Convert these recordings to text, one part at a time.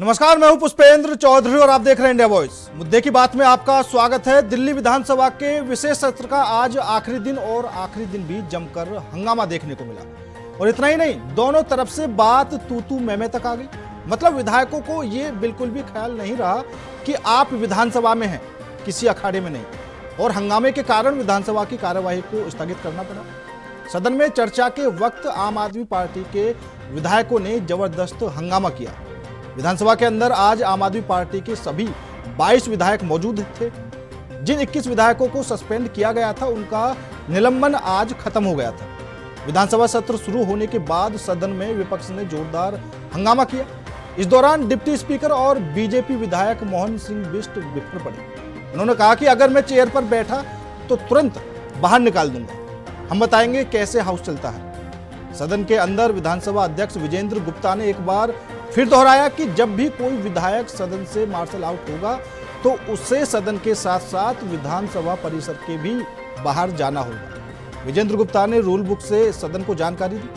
नमस्कार, मैं हूं पुष्पेंद्र चौधरी और आप देख रहे हैं इंडिया वॉइस। मुद्दे की बात में आपका स्वागत है। दिल्ली विधानसभा के विशेष सत्र का आज आखिरी दिन और आखिरी दिन भी जमकर हंगामा देखने को मिला। और इतना ही नहीं, दोनों तरफ से बात तू मैं तक आ गई। मतलब विधायकों को ये बिल्कुल भी ख्याल नहीं रहा कि आप विधानसभा में हैं, किसी अखाड़े में नहीं। और हंगामे के कारण विधानसभा की कार्यवाही को स्थगित करना पड़ा। सदन में चर्चा के वक्त आम आदमी पार्टी के विधायकों ने जबरदस्त हंगामा किया। विधानसभा के अंदर आज आम आदमी पार्टी के सभी 22 विधायक मौजूद थे। जिन 21 विधायकों को सस्पेंड किया गया था, उनका निलंबन आज खत्म हो गया था। विधानसभा सत्र शुरू होने के बाद सदन में विपक्ष ने जोरदार हंगामा किया। इस दौरान डिप्टी स्पीकर और बीजेपी विधायक मोहन सिंह बिष्ट बिफर पड़े। उन्होंने कहा कि अगर मैं चेयर पर बैठा तो तुरंत बाहर निकाल दूंगा। हम बताएंगे कैसे हाउस चलता है। सदन के अंदर विधानसभा अध्यक्ष विजेंद्र गुप्ता ने एक बार फिर दोहराया कि जब भी कोई विधायक सदन से मार्शल आउट होगा तो उसे सदन के साथ साथ विधानसभा परिसर के भी बाहर जाना होगा। विजेंद्र गुप्ता ने रूल बुक से सदन को जानकारी दी।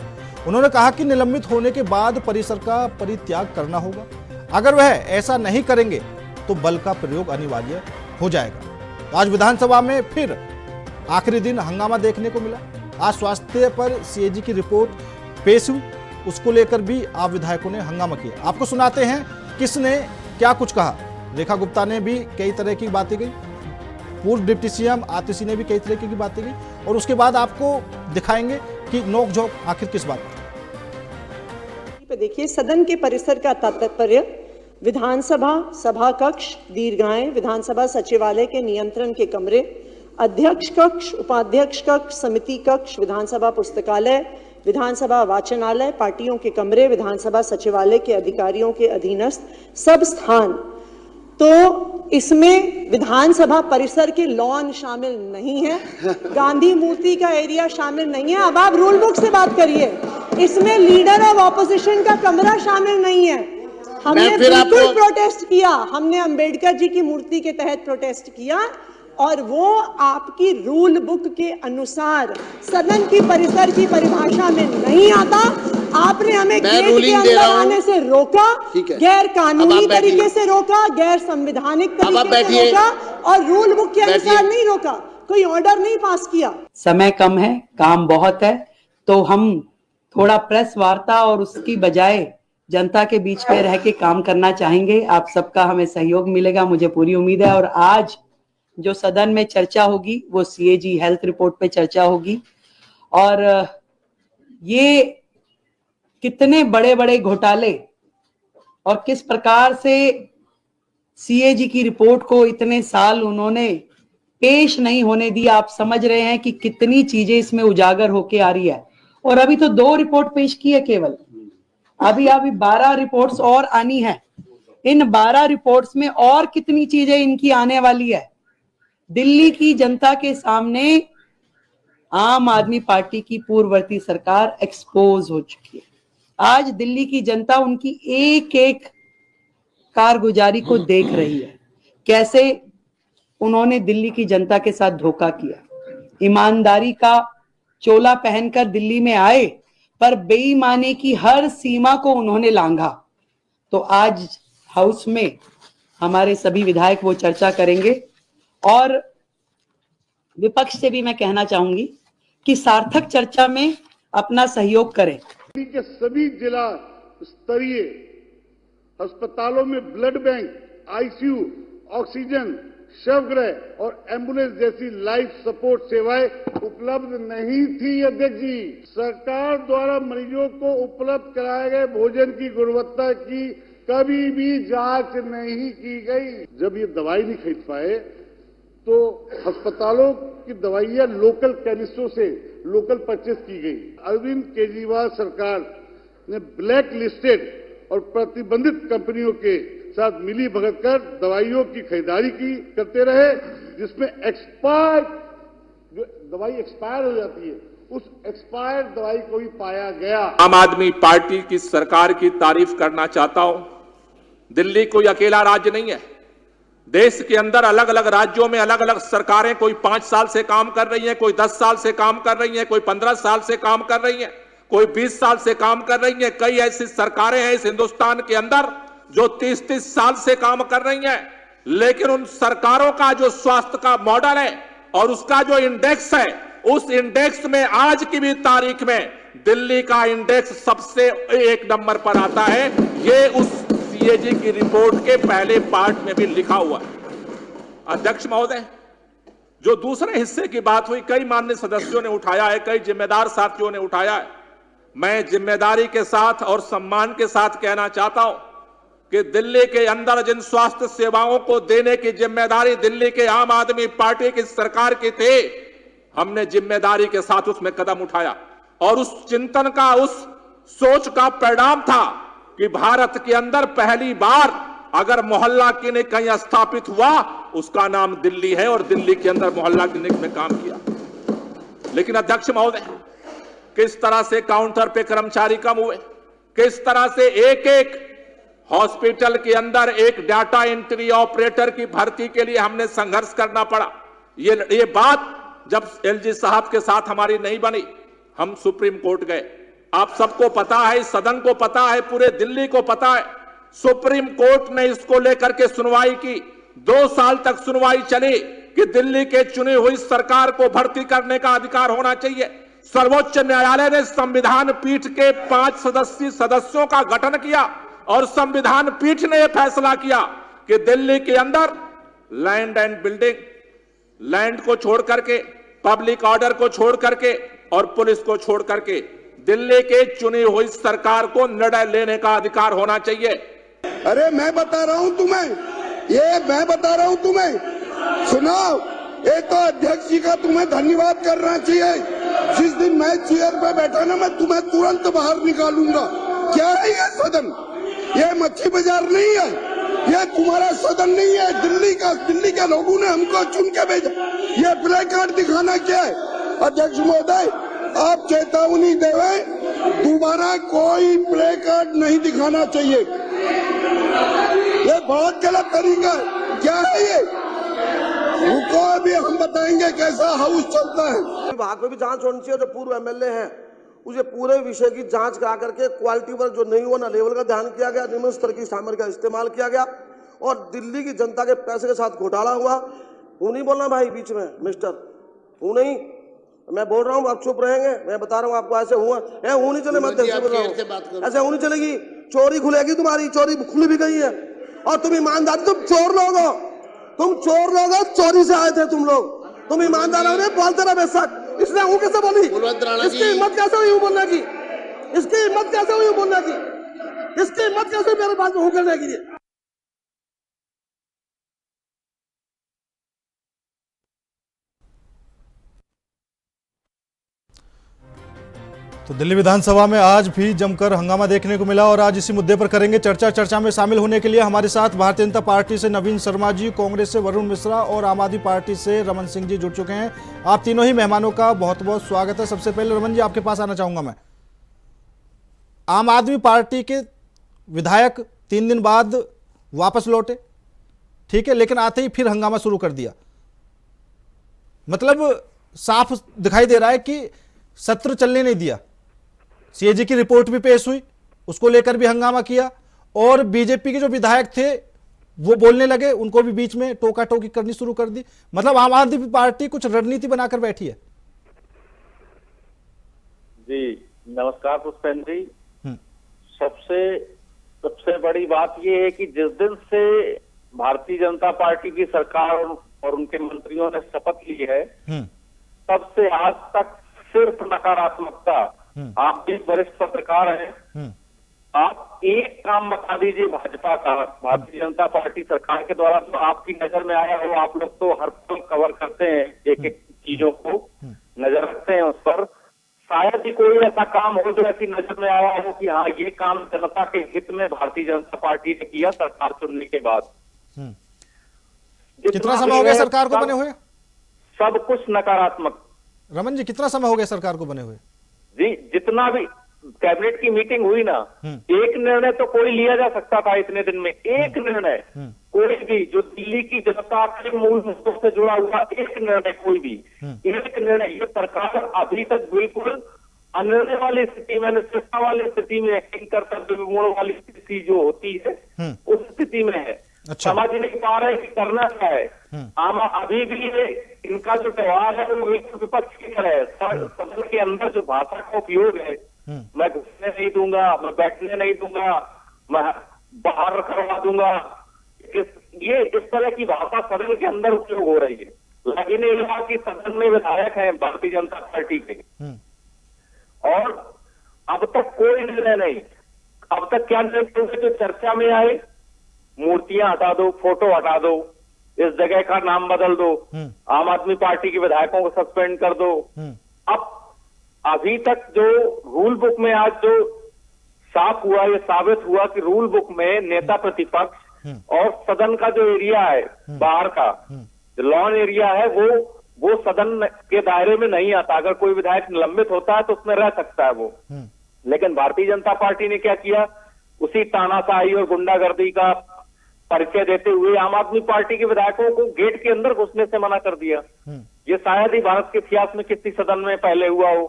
उन्होंने कहा कि निलंबित होने के बाद परिसर का परित्याग करना होगा। अगर वह ऐसा नहीं करेंगे तो बल का प्रयोग अनिवार्य हो जाएगा। तो आज विधानसभा में फिर आखिरी दिन हंगामा देखने को मिला। आज स्वास्थ्य पर सीएजी की रिपोर्ट पेश हुई, उसको लेकर भी आप विधायकों ने हंगामा किया। आपको सुनाते हैं किसने क्या कुछ कहा। रेखा गुप्ता ने भी कई तरह की बातें कही, पूर्व डिप्टी सीएम आतिशी ने भी कई तरह की बातें कही, और उसके बाद आपको दिखाएंगे कि नोकझोंक आखिर किस बात पर। देखिए, सदन के परिसर का तात्पर्य विधानसभा सभा कक्ष, दीर्घाएं, विधानसभा सचिवालय के नियंत्रण के कमरे, अध्यक्ष कक्ष, उपाध्यक्ष कक्ष, समिति कक्ष, विधानसभा पुस्तकालय, विधानसभा वाचनालय, पार्टियों के कमरे, विधानसभा सचिवालय के अधिकारियों के अधीनस्थ सब स्थान। तो इसमें विधानसभा परिसर के लॉन शामिल नहीं है, गांधी मूर्ति का एरिया शामिल नहीं है। अब आप रूल बुक से बात करिए। इसमें लीडर ऑफ ऑपोजिशन का कमरा शामिल नहीं है। हमने बिल्कुल प्रोटेस्ट किया। हमने अंबेडकर जी की मूर्ति के तहत प्रोटेस्ट किया, और वो आपकी रूल बुक के अनुसार सदन की परिसर की परिभाषा में नहीं आता। आपने हमें गेट के अंदर आने से रोका, गैर कानूनी तरीके से रोका, गैर संवैधानिक तरीके से रोका, और रूल बुक के अनुसार नहीं रोका। कोई ऑर्डर नहीं पास किया। समय कम है, काम बहुत है, तो हम थोड़ा प्रेस वार्ता और उसकी बजाय जनता के बीच में रह के काम करना चाहेंगे। आप सबका हमें सहयोग मिलेगा, मुझे पूरी उम्मीद है। और आज जो सदन में चर्चा होगी वो सीएजी हेल्थ रिपोर्ट पे चर्चा होगी, और ये कितने बड़े बड़े घोटाले और किस प्रकार से सीएजी की रिपोर्ट को इतने साल उन्होंने पेश नहीं होने दिया, आप समझ रहे हैं कि कितनी चीजें इसमें उजागर होके आ रही है। और अभी तो 2 रिपोर्ट पेश की है केवल, अभी 12 रिपोर्ट्स और आनी है। इन 12 रिपोर्ट्स में और कितनी चीजें इनकी आने वाली है। दिल्ली की जनता के सामने आम आदमी पार्टी की पूर्ववर्ती सरकार एक्सपोज हो चुकी है। आज दिल्ली की जनता उनकी एक एक कारगुजारी को देख रही है, कैसे उन्होंने दिल्ली की जनता के साथ धोखा किया। ईमानदारी का चोला पहनकर दिल्ली में आए, पर बेईमानी की हर सीमा को उन्होंने लांघा। तो आज हाउस में हमारे सभी विधायक वो चर्चा करेंगे। और विपक्ष से भी मैं कहना चाहूंगी कि सार्थक चर्चा में अपना सहयोग करें। के सभी जिला स्तरीय अस्पतालों में ब्लड बैंक, आईसीयू, ऑक्सीजन, शवगृह और एम्बुलेंस जैसी लाइफ सपोर्ट सेवाएं उपलब्ध नहीं थी। अध्यक्ष जी, सरकार द्वारा मरीजों को उपलब्ध कराए गए भोजन की गुणवत्ता की कभी भी जांच नहीं की गई। जब ये दवाई नहीं खरीद पाए तो अस्पतालों की दवाइयां लोकल केमिस्टों से लोकल परचेस की गई। अरविंद केजरीवाल सरकार ने ब्लैक लिस्टेड और प्रतिबंधित कंपनियों के साथ मिली भगत कर दवाइयों की खरीदारी की करते रहे, जिसमें जो दवाई एक्सपायर हो जाती है, उस एक्सपायर दवाई को भी पाया गया। आम आदमी पार्टी की सरकार की तारीफ करना चाहता हूं। दिल्ली कोई अकेला राज्य नहीं है। देश के अंदर अलग अलग राज्यों में अलग अलग सरकारें, कोई 5 साल से काम कर रही हैं, कोई 10 साल से काम कर रही हैं, कोई 15 साल से काम कर रही हैं, कोई 20 साल से काम कर रही हैं। कई ऐसी सरकारें हैं इस हिंदुस्तान के अंदर जो 30-30 साल से काम कर रही हैं, लेकिन उन सरकारों का जो स्वास्थ्य का मॉडल है और उसका जो इंडेक्स है, उस इंडेक्स में आज की भी तारीख में दिल्ली का इंडेक्स सबसे 1 नंबर पर आता है। ये उस सीएजी की रिपोर्ट के पहले पार्ट में भी लिखा हुआ है। अध्यक्ष महोदय, जो दूसरे हिस्से की बात हुई, कई माननीय सदस्यों ने उठाया है, कई जिम्मेदार साथियों ने उठाया है। मैं जिम्मेदारी के साथ और सम्मान के साथ कहना चाहता हूं कि दिल्ली के अंदर जिन स्वास्थ्य सेवाओं को देने की जिम्मेदारी दिल्ली के आम आदमी पार्टी की सरकार की थी, हमने जिम्मेदारी के साथ उसमें कदम उठाया और उस चिंतन का, उस सोच का परिणाम था कि भारत के अंदर पहली बार अगर मोहल्ला क्लिनिक कहीं स्थापित हुआ, उसका नाम दिल्ली है और दिल्ली के अंदर मोहल्ला क्लिनिक में काम किया। लेकिन अध्यक्ष महोदय, किस तरह से काउंटर पे कर्मचारी कम हुए, किस तरह से एक एक हॉस्पिटल के अंदर एक डाटा एंट्री ऑपरेटर की भर्ती के लिए हमने संघर्ष करना पड़ा। ये बात जब एलजी साहब के साथ हमारी नहीं बनी, हम सुप्रीम कोर्ट गए। आप सबको पता है, सदन को पता है, पूरे दिल्ली को पता है। सुप्रीम कोर्ट ने इसको लेकर के सुनवाई की, 2 साल तक सुनवाई चली कि दिल्ली के चुनी हुई सरकार को भर्ती करने का अधिकार होना चाहिए। सर्वोच्च न्यायालय ने संविधान पीठ के 5 सदस्यीय सदस्यों का गठन किया और संविधान पीठ ने यह फैसला किया कि दिल्ली के अंदर लैंड एंड बिल्डिंग, लैंड को छोड़ करके, पब्लिक ऑर्डर को छोड़ करके और पुलिस को छोड़ करके दिल्ली के चुनी हुई सरकार को निर्णय लेने का अधिकार होना चाहिए। अरे मैं बता रहा हूं तुम्हें, मैं बता रहा हूं तुम्हें, सुनाओ। एक तो अध्यक्ष जी का तुम्हें धन्यवाद करना चाहिए। जिस दिन मैं चेयर पे बैठा ना, मैं तुम्हें तुरंत बाहर निकालूंगा। क्या है ये सदन? ये मच्छी बाजार नहीं है, ये तुम्हारा सदन नहीं है। दिल्ली के लोगों ने हमको चुन के भेजा। ये प्ले कार्ड दिखाना क्या है? अध्यक्ष महोदय, आप चेतावनी देवे, दोबारा कोई प्ले कार्ड नहीं दिखाना चाहिए। ये बहुत गलत तरीका है। क्या है ये? रुको, अभी हम बताएंगे कैसा हाउस चलता है। विभाग में भी जांच होनी चाहिए। जो पूर्व एमएलए हैं, उसे पूरे विषय की जांच करा करके क्वालिटी पर जो नहीं हुआ, ना लेवल का ध्यान किया गया, निम्न स्तर की सामग्री का इस्तेमाल किया गया और दिल्ली की जनता के पैसे के साथ घोटाला हुआ। तू नहीं बोलना भाई बीच में, मिस्टर, तू नहीं। मैं बोल रहा हूँ, आप चुप रहेंगे। मैं बता रहा हूँ आपको, ऐसे हुआ नहीं चले, मत ऐसे होनी चलेगी। चोरी खुलेगी तुम्हारी, चोरी खुल भी गई है। और तुम ईमानदार, तुम चोर लोग हो, चोरी से आए थे तुम लोग। तुम ईमानदार हो, बोलते रहे बेशक। इसने हूं कैसे बोली? इसकी हिम्मत कैसे हुई बोलने की? इसकी हिम्मत कैसे हुई बोलने की? इसकी हिम्मत कैसे मेरे पास में हूं करने की? तो दिल्ली विधानसभा में आज भी जमकर हंगामा देखने को मिला और आज इसी मुद्दे पर करेंगे चर्चा में शामिल होने के लिए हमारे साथ भारतीय जनता पार्टी से नवीन शर्मा जी, कांग्रेस से वरुण मिश्रा और आम आदमी पार्टी से रमन सिंह जी जुड़ चुके हैं। आप तीनों ही मेहमानों का बहुत बहुत स्वागत है। सबसे पहले रमन जी, आपके पास आना चाहूंगा मैं। आम आदमी पार्टी के विधायक 3 दिन बाद वापस लौटे, ठीक है, लेकिन आते ही फिर हंगामा शुरू कर दिया। मतलब साफ दिखाई दे रहा है कि सत्र चलने नहीं दिया। सीएजी की रिपोर्ट भी पेश हुई, उसको लेकर भी हंगामा किया और बीजेपी के जो विधायक थे वो बोलने लगे, उनको भी बीच में टोका टोकी करनी शुरू कर दी। मतलब आम आदमी पार्टी कुछ रणनीति बनाकर बैठी है। जी नमस्कार पुष्पेंद्र जी। सबसे बड़ी बात यह है कि जिस दिन से भारतीय जनता पार्टी की सरकार और उनके मंत्रियों ने शपथ ली है, तब से आज तक सिर्फ नकारात्मकता। आप भी वरिष्ठ पत्रकार हैं, आप एक काम बता दीजिए भाजपा का, भारतीय जनता पार्टी सरकार के द्वारा जो आपकी नजर में आया हो। आप लोग तो हर पल कवर करते हैं, एक एक चीजों को नजर रखते हैं उस पर। शायद ही कोई ऐसा काम हो जो ऐसी नजर में आया हो कि हाँ ये काम जनता के हित में भारतीय जनता पार्टी ने किया सरकार चुनने के बाद। कितना समय हो गया सरकार को बने हुए? सब कुछ नकारात्मक। रमन जी, कितना समय हो गया सरकार को बने हुए? जी जितना भी कैबिनेट की मीटिंग हुई ना, एक निर्णय तो कोई लिया जा सकता था इतने दिन में। एक निर्णय कोई भी जो दिल्ली की जनता के मूल मुद्दों से जुड़ा हुआ एक निर्णय, कोई भी एक निर्णय। ये सरकार अभी तक बिल्कुल अनिर्णय वाली स्थिति में, अनिश्चितता वाली स्थिति में, एक्टिंग कर्तव्य विमूढ़ वाली स्थिति जो होती है उस स्थिति में है। अच्छा। समझ नहीं पा रहे कि करना क्या है। हम अभी भी इनका जो व्यवहार है वो बिल्कुल विपक्ष की तरह है। सदन के अंदर जो भाषा का उपयोग है, मैं घुसने नहीं दूंगा, मैं बैठने नहीं दूंगा, मैं बाहर करवा दूंगा, ये इस तरह की भाषा सदन के अंदर उपयोग हो रही है। लग ही नहीं रहा कि सदन में विधायक हैं भारतीय जनता पार्टी के। और अब तक कोई निर्णय नहीं। अब तक क्या निर्णय जो चर्चा में आए, मूर्तियां हटा दो, फोटो हटा दो, इस जगह का नाम बदल दो, आम आदमी पार्टी के विधायकों को सस्पेंड कर दो। अब अभी तक जो रूल बुक में आज जो साफ हुआ, ये साबित हुआ कि रूल बुक में नेता प्रतिपक्ष और सदन का जो एरिया है बाहर का, जो लॉन एरिया है, वो सदन के दायरे में नहीं आता। अगर कोई विधायक निलंबित होता है तो उसमें रह सकता है वो। लेकिन भारतीय जनता पार्टी ने क्या किया, उसी तानाशाही और गुंडागर्दी का परिचय देते हुए आम आदमी पार्टी के विधायकों को गेट के अंदर घुसने से मना कर दिया। ये शायद ही भारत के इतिहास में किसी सदन में पहले हुआ हो।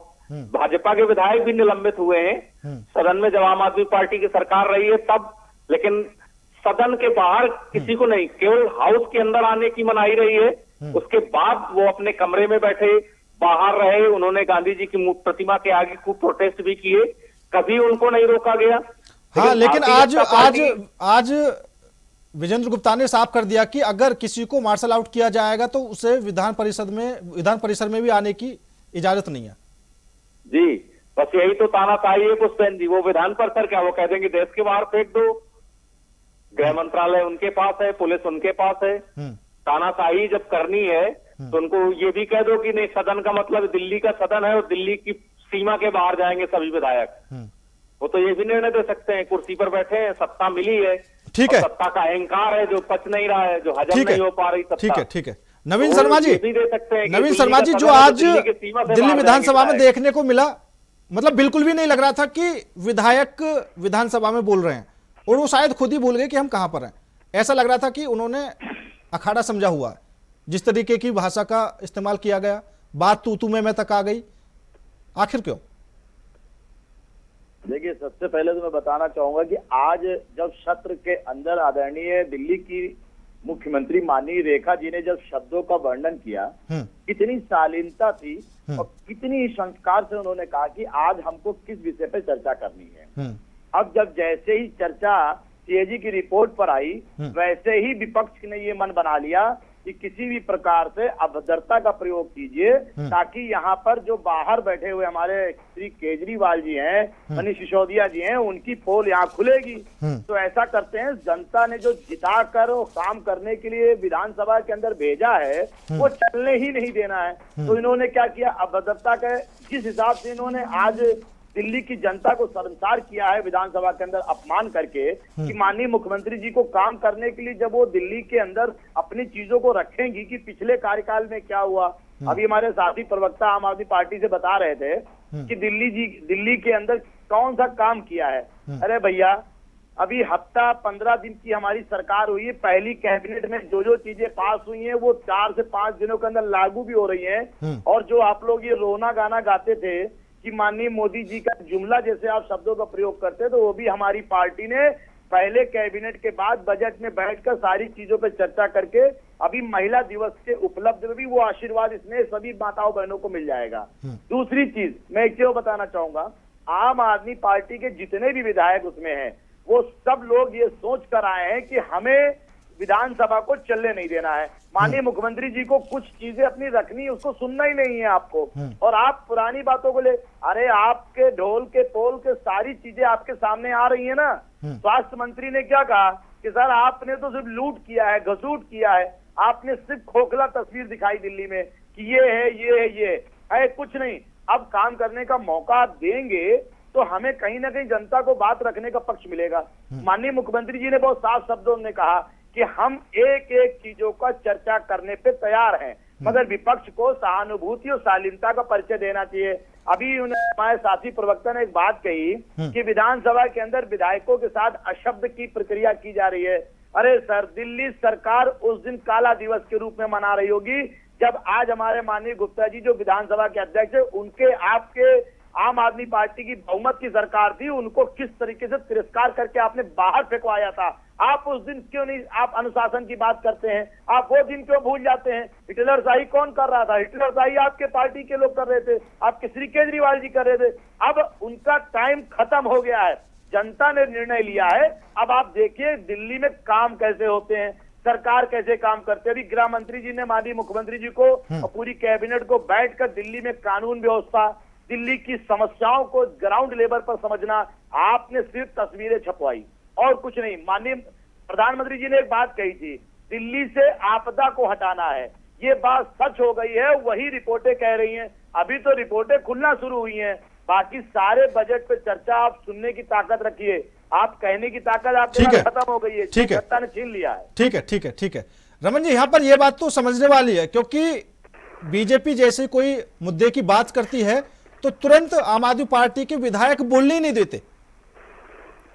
भाजपा के विधायक भी निलंबित हुए हैं सदन में जब आम आदमी पार्टी की सरकार रही है तब, लेकिन सदन के बाहर किसी को नहीं, केवल हाउस के अंदर आने की मनाही रही है। उसके बाद वो अपने कमरे में बैठे, बाहर रहे। उन्होंने गांधी जी की प्रतिमा के आगे खूब प्रोटेस्ट भी किए, कभी उनको नहीं रोका गया। हाँ, लेकिन आज विजेंद्र गुप्ता ने साफ कर दिया कि अगर किसी को मार्शल आउट किया जाएगा तो उसे विधान परिसर में भी आने की इजाजत नहीं है। जी, बस यही तो तानाशाही है पुष्पेंद्र जी। वो विधान परिसर क्या, वो कह देंगे देश के बाहर फेंक दो। गृह मंत्रालय उनके पास है, पुलिस उनके पास है। तानाशाही जब करनी है तो उनको ये भी कह दो कि नहीं, सदन का मतलब दिल्ली का सदन है और दिल्ली की सीमा के बाहर जाएंगे सभी विधायक। वो तो ये भी निर्णय दे सकते हैं, कुर्सी पर बैठे हैं, सत्ता मिली है, ठीक है, सत्ता का अहंकार है जो पच नहीं रहा है, जो हजम नहीं हो पा रही सत्ता। ठीक है। नवीन शर्मा जी, नवीन शर्मा जी, जो आज दिल्ली विधानसभा में देखने को मिला, मतलब बिल्कुल भी नहीं लग रहा था कि विधायक विधानसभा में बोल रहे हैं, और वो शायद खुद ही भूल गए कि हम कहां पर हैं। ऐसा लग रहा था कि उन्होंने अखाड़ा समझा हुआ है। जिस तरीके की भाषा का इस्तेमाल किया गया, बात तू मैं तक आ गई, आखिर क्यों? देखिए, सबसे पहले तो मैं बताना चाहूंगा कि आज जब सत्र के अंदर आदरणीय दिल्ली की मुख्यमंत्री माननीय रेखा जी ने जब शब्दों का वर्णन किया, कितनी शालीनता थी और कितनी संस्कार से उन्होंने कहा कि आज हमको किस विषय पर चर्चा करनी है। अब जब जैसे ही चर्चा सीएजी की रिपोर्ट पर आई, वैसे ही विपक्ष ने ये मन बना लिया कि किसी भी प्रकार से अभद्रता का प्रयोग कीजिए ताकि यहाँ पर जो बाहर बैठे हुए हमारे श्री केजरीवाल जी हैं, मनीष सिसोदिया जी हैं, उनकी पोल यहाँ खुलेगी। तो ऐसा करते हैं, जनता ने जो जिता कर वो काम करने के लिए विधानसभा के अंदर भेजा है वो चलने ही नहीं देना है। तो इन्होंने क्या किया, अभद्रता के जिस हिसाब से इन्होंने आज दिल्ली की जनता को शर्मसार किया है विधानसभा के अंदर अपमान करके, कि माननीय मुख्यमंत्री जी को काम करने के लिए जब वो दिल्ली के अंदर अपनी चीजों को रखेंगी कि पिछले कार्यकाल में क्या हुआ। अभी हमारे साथी प्रवक्ता आम आदमी पार्टी से बता रहे थे कि दिल्ली के अंदर कौन सा काम किया है। अरे भैया, अभी हफ्ता 15 दिन की हमारी सरकार हुई है, पहली कैबिनेट में जो चीजें पास हुई हैं वो 4 से 5 दिनों के अंदर लागू भी हो रही हैं। और जो आप लोग ये रोना गाना गाते थे कि माननीय मोदी जी का जुमला जैसे आप शब्दों का प्रयोग करते, तो वो भी हमारी पार्टी ने पहले कैबिनेट के बाद बजट में बैठकर सारी चीजों पर चर्चा करके अभी महिला दिवस के उपलब्ध में भी वो आशीर्वाद इसमें सभी माताओं बहनों को मिल जाएगा। दूसरी चीज मैं एक चीज बताना चाहूंगा, आम आदमी पार्टी के जितने भी विधायक उसमें हैं वो सब लोग ये सोच कर आए हैं कि हमें विधानसभा को चलने नहीं देना है। माननीय मुख्यमंत्री जी को कुछ चीजें अपनी रखनी, उसको सुनना ही नहीं है आपको, और आप पुरानी बातों को ले, अरे आपके ढोल के पोल के सारी चीजें आपके सामने आ रही है ना। स्वास्थ्य मंत्री ने क्या कहा कि सर आपने तो सिर्फ लूट किया है, घसूट किया है, आपने सिर्फ खोखला तस्वीर दिखाई दिल्ली में कि ये है कुछ नहीं। अब काम करने का मौका देंगे तो हमें कहीं ना कहीं जनता को बात रखने का पक्ष मिलेगा। माननीय मुख्यमंत्री जी ने बहुत साफ शब्दों में कहा कि हम एक एक चीजों का चर्चा करने पे तैयार हैं, मगर विपक्ष को सहानुभूति और शालीनता का परिचय देना चाहिए। अभी हमारे साथी प्रवक्ता ने एक बात कही कि विधानसभा के अंदर विधायकों के साथ अशब्द की प्रक्रिया की जा रही है। अरे सर, दिल्ली सरकार उस दिन काला दिवस के रूप में मना रही होगी जब आज हमारे माननीय गुप्ता जी जो विधानसभा के अध्यक्ष है, उनके आपके आम आदमी पार्टी की बहुमत की सरकार थी, उनको किस तरीके से तिरस्कार करके आपने बाहर फेंकवाया था। आप उस दिन क्यों नहीं, आप अनुशासन की बात करते हैं, आप वो दिन क्यों भूल जाते हैं? हिटलरशाही कौन कर रहा था? हिटलरशाही आपके पार्टी के लोग कर रहे थे, आपके श्री केजरीवाल जी कर रहे थे। अब उनका टाइम खत्म हो गया है, जनता ने निर्णय लिया है। अब आप देखिए दिल्ली में काम कैसे होते हैं, सरकार कैसे काम करते हैं। अभी गृह मंत्री जी ने माननीय मुख्यमंत्री जी को और पूरी कैबिनेट को बैठकर दिल्ली में कानून व्यवस्था, दिल्ली की समस्याओं को ग्राउंड लेवल पर समझना, आपने सिर्फ तस्वीरें छपवाई और कुछ नहीं। माननीय प्रधानमंत्री जी ने एक बात कही थी, दिल्ली से आपदा को हटाना है, ये बात सच हो गई है, वही रिपोर्टें कह रही हैं। अभी तो रिपोर्टें खुलना शुरू हुई हैं, बाकी सारे बजट पे चर्चा आप सुनने की ताकत रखिए, आप कहने की ताकत आपके पास खत्म हो गई है, ठीक है, सत्ता ने छीन लिया है। ठीक है, ठीक है, ठीक है। रमन जी, यहाँ पर यह बात तो समझने वाली है, क्योंकि बीजेपी जैसे कोई मुद्दे की बात करती है तो तुरंत आम आदमी पार्टी के विधायक बोलने ही नहीं देते।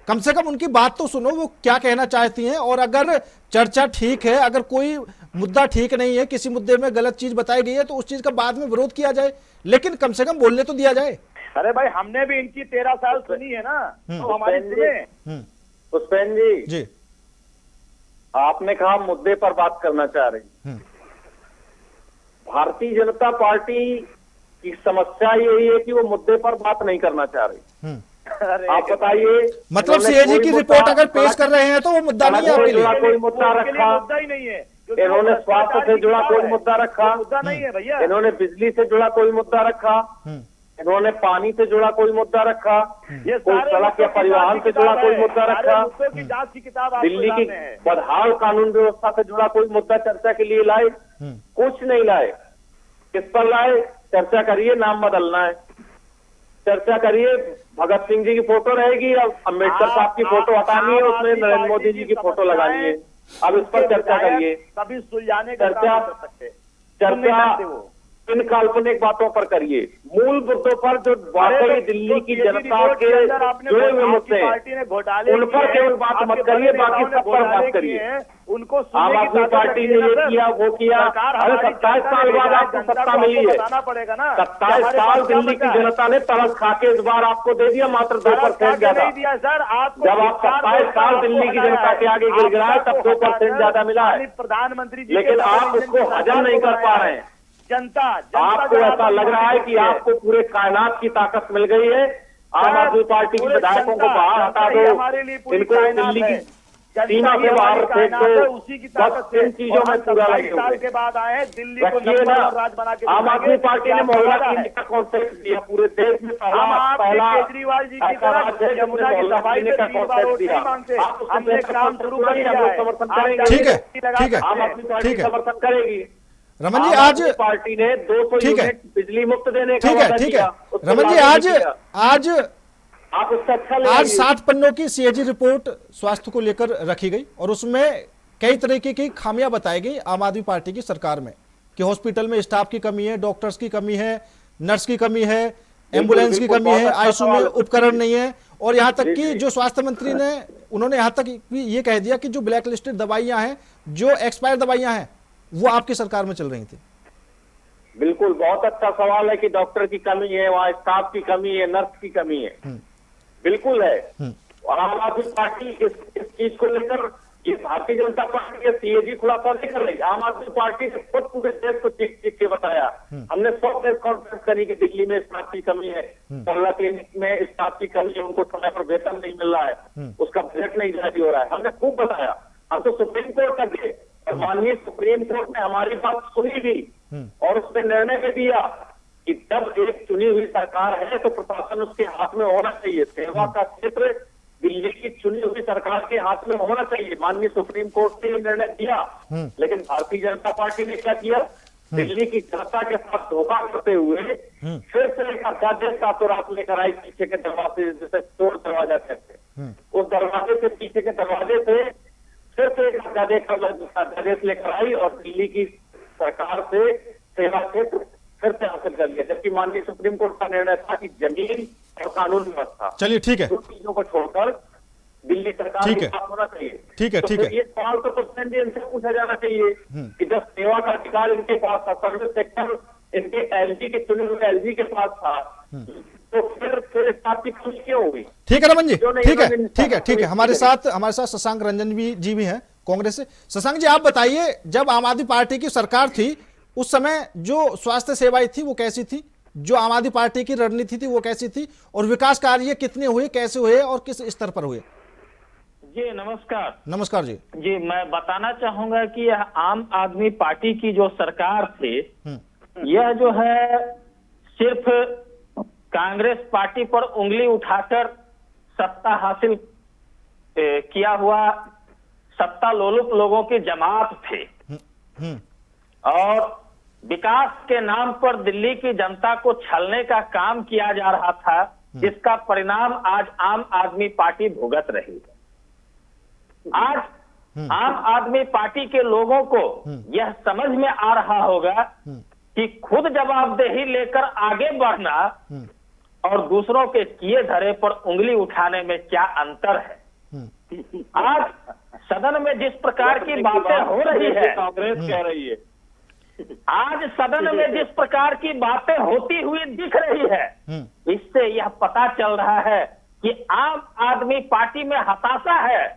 कम से कम उनकी बात तो सुनो, वो क्या कहना चाहती हैं, और अगर चर्चा ठीक है, अगर कोई मुद्दा ठीक नहीं है, किसी मुद्दे में गलत चीज बताई गई है तो उस चीज का बाद में विरोध किया जाए, लेकिन कम से कम बोलने तो दिया जाए। अरे भाई, हमने भी इनकी 13 साल सुनी है ना, तो हमारी सुने। पुष्पेन जी, आपने कहा मुद्दे पर बात करना चाह रही। भारतीय जनता पार्टी की समस्या यही है कि वो मुद्दे पर बात नहीं करना चाह रही। आप बताइए, मतलब सीएजी की रिपोर्ट अगर पेश कर रहे हैं तो वो मुद्दा नहीं है आपके लिए? कोई मुद्दा रखा? मुद्दा ही नहीं है। इन्होंने स्वास्थ्य से जुड़ा कोई मुद्दा रखा? मुद्दा नहीं है भैया। इन्होंने बिजली से जुड़ा कोई मुद्दा रखा? इन्होंने पानी से जुड़ा कोई मुद्दा रखा? ये कोई सड़क या परिवहन से जुड़ा कोई मुद्दा रखा? की जांच की किताब दिल्ली की बदहाल कानून व्यवस्था से जुड़ा कोई मुद्दा चर्चा के लिए लाए? कुछ नहीं लाए। किस पर लाए? चर्चा करिए, नाम बदलना है, चर्चा करिए, भगत सिंह जी की फोटो रहेगी, अब अम्बेडकर साहब की फोटो हटानी है, उसमें नरेंद्र मोदी जी की फोटो लगानी है। अब इस पर चर्चा करिए, कभी सुलझाने का चर्चा इन काल्पनिक बातों पर करिए, मूल मुद्दों पर जो वाकई दिल्ली की जनता के जुड़े हुए मुद्दे उन पर केवल बात मत करिए, बाकी सब पर बात करिए। उनको आम आदमी पार्टी ने ये किया, वो किया। अरे 27 साल बाद आपको सत्ता मिली है, 27 साल दिल्ली की जनता ने तरस खा के इस बार आपको दे दिया मात्र 2% ज्यादा। जब आप 27 साल दिल्ली की जनता के आगे गिड़गिड़ाए तब 2% ज्यादा मिला है, प्रधानमंत्री जी, लेकिन आप इसको हजम नहीं कर पा रहे हैं। जनता आपको ऐसा लग रहा है कि आपको पूरे कायनात की ताकत मिल गई है। आम आदमी पार्टी के विधायकों को बाहर हटा दो, इनको दिल्ली की सीमा से बाहर फेंक दो, बस इन चीजों में पूरा लगे हुए के बाद आए दिल्ली को रखिए ना। आम आदमी पार्टी ने मोहल्ला क्लिनिक का कॉन्सेप्ट दिया, पूरे देश में पहला केजरीवाल जी की तरह यमुना की सफाई का कॉन्सेप्ट दिया, हमने काम शुरू कर दिया है। समर्थन करेंगे? ठीक है, ठीक है, आम आदमी पार्टी समर्थन करेगी। रमन जी, आज पार्टी ने 200 यूनिट बिजली मुक्त देने का ठीक है, ठीक है रमन जी, आज आप उससे अच्छा आज 7 पन्नों की सीएजी रिपोर्ट स्वास्थ्य को लेकर रखी गई और उसमें कई तरीके की खामियां बताई गई आम आदमी पार्टी की सरकार में, कि हॉस्पिटल में स्टाफ की कमी है, डॉक्टर्स की कमी है, नर्स की कमी है, एम्बुलेंस की कमी है, आईसीयू में उपकरण नहीं है, और यहाँ तक कि जो स्वास्थ्य मंत्री ने, उन्होंने यहाँ तक ये कह दिया कि जो ब्लैक लिस्टेड दवाइयां हैं, जो एक्सपायर दवाइयां हैं, वो आपकी सरकार में चल रही थी। बिल्कुल, बहुत अच्छा सवाल है कि डॉक्टर की कमी है, वहाँ स्टाफ की कमी है, नर्स की कमी है, बिल्कुल है। आम आदमी पार्टी इस चीज को लेकर, ये भारतीय जनता पार्टी के सीएजी खुलासा नहीं कर रही। आम आदमी पार्टी ने खुद पूरे देश को चीख चीख के बताया। हमने 100 प्रेस कॉन्फ्रेंस करी कि दिल्ली में स्टाफ की कमी है, मोहल्ला क्लिनिक में स्टाफ की कमी है, उनको समय पर वेतन नहीं मिल रहा है, उसका बजट नहीं जारी हो रहा है, हमने खूब बताया। हम तो सुप्रीम कोर्ट तक गए और माननीय सुप्रीम कोर्ट ने हमारी बात सुनी भी और उसमें निर्णय भी दिया कि जब एक चुनी हुई सरकार है तो प्रशासन उसके हाथ में होना चाहिए, सेवा का क्षेत्र दिल्ली की चुनी हुई सरकार के हाथ में होना चाहिए। माननीय सुप्रीम कोर्ट ने निर्णय दिया, लेकिन भारतीय जनता पार्टी ने क्या किया, दिल्ली की जनता के साथ धोखा करते हुए फिर से एक अध्यादेश रातों रात लेकर आई, पीछे के दरवाजे, जैसे चोर दरवाजा कहते, उस दरवाजे से, पीछे के दरवाजे से फिर से एक अध्यादेश लेकर आई और दिल्ली की सरकार से सेवा क्षेत्र फिर से हासिल कर लिया, जबकि माननीय सुप्रीम कोर्ट का निर्णय था कि जमीन और कानून व्यवस्था, चलिए ठीक है, दो चीजों को छोड़कर दिल्ली सरकार के पास होना चाहिए। ठीक है, ठीक है। ये सवाल तो कुछ इनसे पूछा जाना चाहिए कि जब सेवा का अधिकार इनके पास था, सर्विस सेक्टर इनके एलजी के चुने हुए एलजी के पास था, तो फिर स्टाफ की कमी क्यों होगी? ठीक है रमन जी, क्यों नहीं ठीक है इन्होंने ठीक है ठीक है। हमारे की साथ शशांक रंजन जी भी हैं कांग्रेस से। शशांक जी, आप बताइए, जब आम आदमी पार्टी की सरकार थी उस समय जो स्वास्थ्य सेवाएं थी वो कैसी थी, जो आम आदमी पार्टी की रणनीति थी वो कैसी थी, और विकास कार्य कितने हुए, कैसे हुए और किस स्तर पर हुए? जी नमस्कार। नमस्कार जी। जी मैं बताना चाहूंगा कि यह आम आदमी पार्टी की जो सरकार थी, यह जो है सिर्फ कांग्रेस पार्टी पर उंगली उठाकर सत्ता हासिल किया हुआ सत्ता लोलुप लोगों की जमात थे, और विकास के नाम पर दिल्ली की जनता को छलने का काम किया जा रहा था, जिसका परिणाम आज आम आदमी पार्टी भुगत रही है। आज आम आदमी पार्टी के लोगों को यह समझ में आ रहा होगा कि खुद जवाबदेही लेकर आगे बढ़ना और दूसरों के किए धरे पर उंगली उठाने में क्या अंतर है। आज सदन में जिस प्रकार की बातें हो रही है, कांग्रेस कह रही है, आज सदन में जिस प्रकार की बातें होती हुई दिख रही है, इससे यह पता चल रहा है कि आम आदमी पार्टी में हताशा है,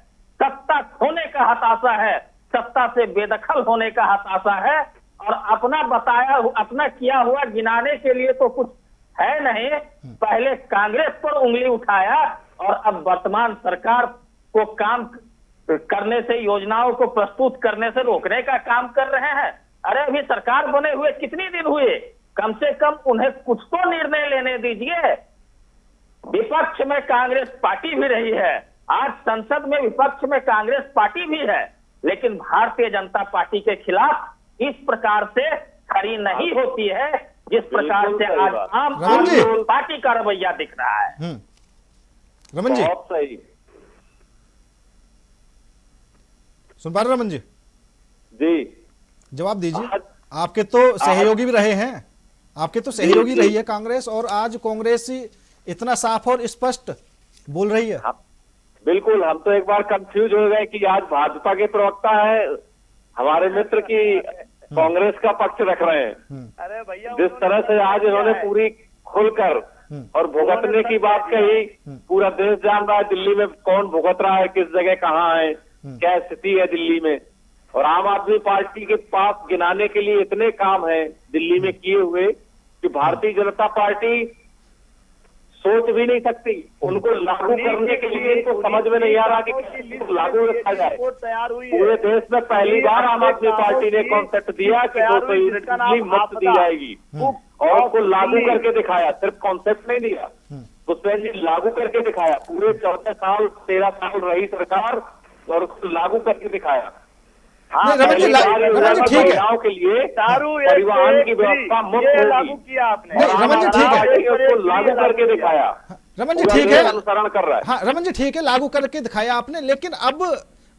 सत्ता खोने का हताशा है, सत्ता से बेदखल होने का हताशा है, और अपना किया हुआ गिनाने के लिए तो कुछ है नहीं। पहले कांग्रेस पर उंगली उठाया और अब वर्तमान सरकार को काम करने से, योजनाओं को प्रस्तुत करने से रोकने का काम कर रहे हैं। अरे अभी सरकार बने हुए कितने दिन हुए, कम से कम उन्हें कुछ तो निर्णय लेने दीजिए। विपक्ष में कांग्रेस पार्टी भी रही है, आज संसद में विपक्ष में कांग्रेस पार्टी भी है, लेकिन भारतीय जनता पार्टी के खिलाफ इस प्रकार से खड़ी नहीं होती है जिस प्रकार से आज आम आदमी पार्टी का रवैया दिख रहा है। रमन जी, बहुत सही। सुन पा रहे रमन जी? जी जवाब दीजिए। आपके तो सहयोगी भी रहे हैं, आपके तो सहयोगी रही है कांग्रेस, और आज कांग्रेस इतना साफ और स्पष्ट बोल रही है। बिल्कुल, हम तो एक बार कंफ्यूज हो गए कि आज भाजपा के प्रवक्ता है हमारे मित्र की कांग्रेस का पक्ष रख रहे हैं। अरे भैया, जिस तरह से आज इन्होंने पूरी खुलकर और भुगतने की बात कही, पूरा देश जान रहा है दिल्ली में कौन भुगत रहा है, किस जगह कहाँ है, क्या स्थिति है दिल्ली में। और आम आदमी पार्टी के पास गिनाने के लिए इतने काम है दिल्ली में किए हुए कि भारतीय जनता पार्टी सोच भी नहीं सकती। उनको लागू करने के लिए तो समझ में नहीं आ रहा कि लागू रखा जाए। पूरे देश में पहली बार आम आदमी पार्टी ने कॉन्सेप्ट दिया कि 200 यूनिट बिजली मुफ्त दी जाएगी, और उसको लागू करके दिखाया। सिर्फ कॉन्सेप्ट नहीं दिया, पुष्पेंद्र जी, लागू करके दिखाया। पूरे 14 साल 13 साल रही सरकार और उसको लागू करके दिखाया। हाँ, रमन जी ठीक है, के लिए परिवहन की व्यवस्था मुफ्त लागू किया आपने। रमन जी ठीक है, उसको लागू करके दिखाया। रमन जी ठीक है, अनुसरण कर रहा है। हाँ रमन जी ठीक है, लागू करके दिखाया आपने, लेकिन अब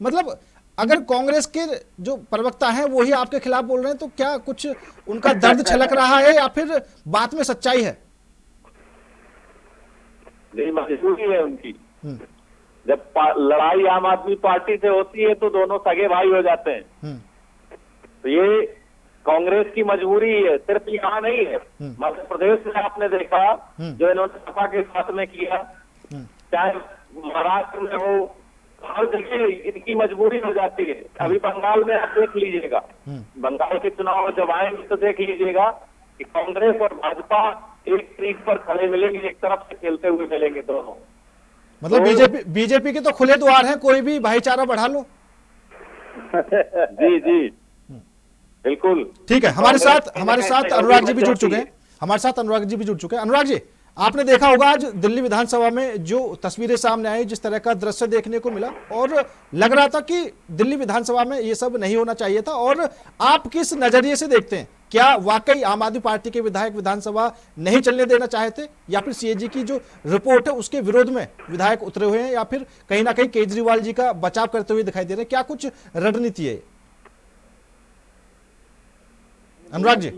मतलब अगर कांग्रेस के जो प्रवक्ता हैं वो ही आपके खिलाफ बोल रहे हैं, तो क्या कुछ उनका दर्द छलक रहा है या फिर बात में सच्चाई है? नहीं, मजबूरी है उनकी। जब लड़ाई आम आदमी पार्टी से होती है तो दोनों सगे भाई हो जाते हैं। तो ये कांग्रेस की मजबूरी है, सिर्फ यहाँ नहीं है, मध्य प्रदेश में आपने देखा जो इन्होंने सपा के साथ में किया, चाहे महाराष्ट्र में हो, हर जगह इनकी मजबूरी हो जाती है। अभी बंगाल में आप देख लीजिएगा, बंगाल के चुनाव जब आएंगे तो देख लीजिएगा कि कांग्रेस और भाजपा एक सीट पर खड़े मिलेंगे, एक तरफ से खेलते हुए मिलेंगे दोनों। मतलब बीजेपी के तो खुले द्वार हैं, कोई भी भाईचारा बढ़ा लो। जी जी बिल्कुल ठीक है। हमारे साथ अनुराग जी भी जुड़ चुके हैं, अनुराग जी, आपने देखा होगा आज दिल्ली विधानसभा में जो तस्वीरें सामने आई, जिस तरह का दृश्य देखने को मिला, और लग रहा था कि दिल्ली विधानसभा में ये सब नहीं होना चाहिए था। और आप किस नजरिए से देखते हैं, क्या वाकई आम आदमी पार्टी के विधायक विधानसभा नहीं चलने देना चाहते, या फिर सीएजी की जो रिपोर्ट है उसके विरोध में विधायक उतरे हुए हैं, या फिर कहीं ना कहीं केजरीवाल जी का बचाव करते हुए दिखाई दे रहे हैं? क्या कुछ रणनीति है अनुराग जी?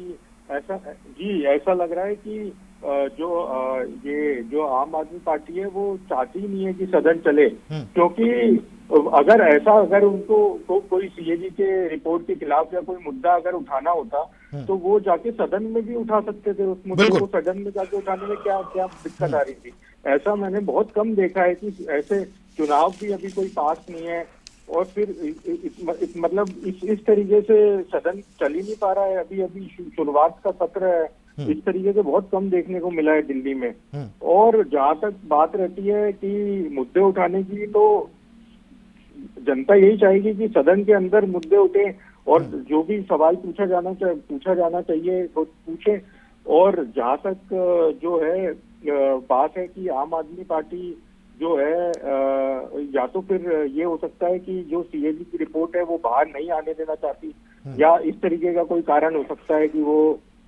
ऐसा लग रहा है कि जो आम आदमी पार्टी है वो चाहती ही नहीं है कि सदन चले, क्योंकि अगर उनको कोई सीएजी के रिपोर्ट के खिलाफ या कोई मुद्दा अगर उठाना होता तो वो जाके सदन में भी उठा सकते थे। उस मुद्दे को सदन में जाके उठाने में क्या क्या दिक्कत आ रही थी? ऐसा मैंने बहुत कम देखा है कि ऐसे चुनाव भी अभी कोई पास नहीं है और फिर मतलब इस तरीके से सदन चल ही नहीं पा रहा है। अभी शुरुआत का सत्र है, इस तरीके से बहुत कम देखने को मिला है दिल्ली में। और जहां तक बात रहती है कि मुद्दे उठाने की, तो जनता यही चाहेगी कि सदन के अंदर मुद्दे उठे और जो भी सवाल पूछा जाना चाहिए तो पूछे। और जहां तक जो है बात है कि आम आदमी पार्टी जो है या तो फिर ये हो सकता है कि जो सीएजी की रिपोर्ट है वो बाहर नहीं आने देना चाहती, या इस तरीके का कोई कारण हो सकता है कि वो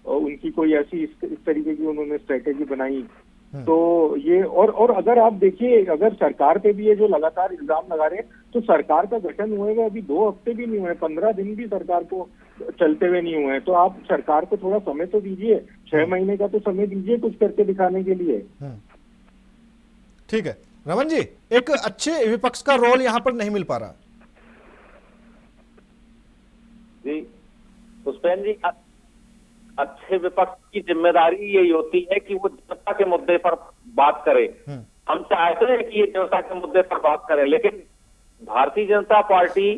उनकी कोई ऐसी इस तरीके की उन्होंने स्ट्रेटेजी बनाई। तो ये और अगर आप देखिए, अगर सरकार पे भी ये जो लगातार इल्जाम लगा रहे हैं, तो सरकार का गठन हुए हुए अभी 2 हफ्ते भी नहीं हुए, 15 दिन भी सरकार को चलते हुए नहीं हुए। तो आप सरकार को थोड़ा समय तो दीजिए, 6 महीने का तो समय दीजिए कुछ करके दिखाने के लिए। ठीक है रमन जी, एक अच्छे विपक्ष का रोल यहां पर नहीं मिल पा रहा जी। पुष्पेन जी, अच्छे विपक्ष की जिम्मेदारी यही होती है कि वो जनता के मुद्दे पर बात करे। हम चाहते हैं कि ये जनता के मुद्दे पर बात करें, लेकिन भारतीय जनता पार्टी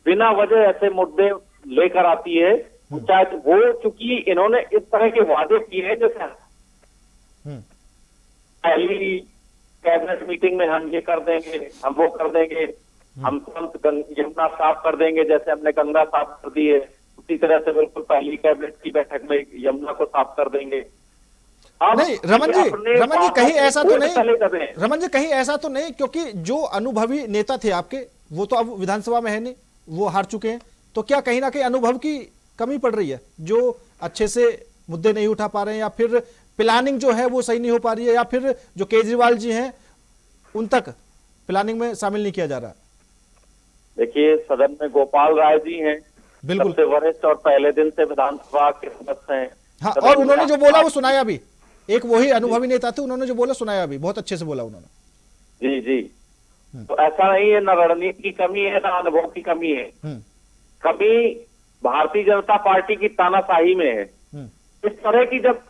बिना वजह ऐसे मुद्दे लेकर आती है। चाहे वो, चूंकि इन्होंने इस तरह के वादे किए हैं, जैसे पहली कैबिनेट मीटिंग में हम ये कर देंगे, हम वो कर देंगे, हम यमुना साफ कर देंगे, जैसे हमने गंगा साफ कर दी है, उसी तरह से बिल्कुल पहली कैबिनेट की बैठक में यमुना को साफ कर देंगे। नहीं रमन जी कहीं ऐसा तो नहीं, रमन जी कहीं ऐसा तो नहीं, क्योंकि जो अनुभवी नेता थे आपके वो तो अब विधानसभा में है नहीं, वो हार चुके हैं। तो क्या कहीं ना कहीं अनुभव की कमी पड़ रही है, जो अच्छे से मुद्दे नहीं उठा पा रहे हैं, या फिर प्लानिंग जो है वो सही नहीं हो पा रही है, या फिर जो केजरीवाल जी हैं उन तक प्लानिंग में शामिल नहीं किया जा रहा? देखिए, सदन में गोपाल राय जी हैं, बिल्कुल सबसे वरिष्ठ और पहले दिन से विधानसभा के सदस्य हैं। हाँ, और उन्होंने जो बोला वो सुनाया भी, एक वही अनुभवी नेता थे, उन्होंने जो बोला सुनाया भी, बहुत अच्छे से बोला उन्होंने। जी जी। तो ऐसा नहीं है, न रणनीति की कमी है, न अनुभव की कमी है। कमी भारतीय जनता पार्टी की तानाशाही में है। इस तरह की जब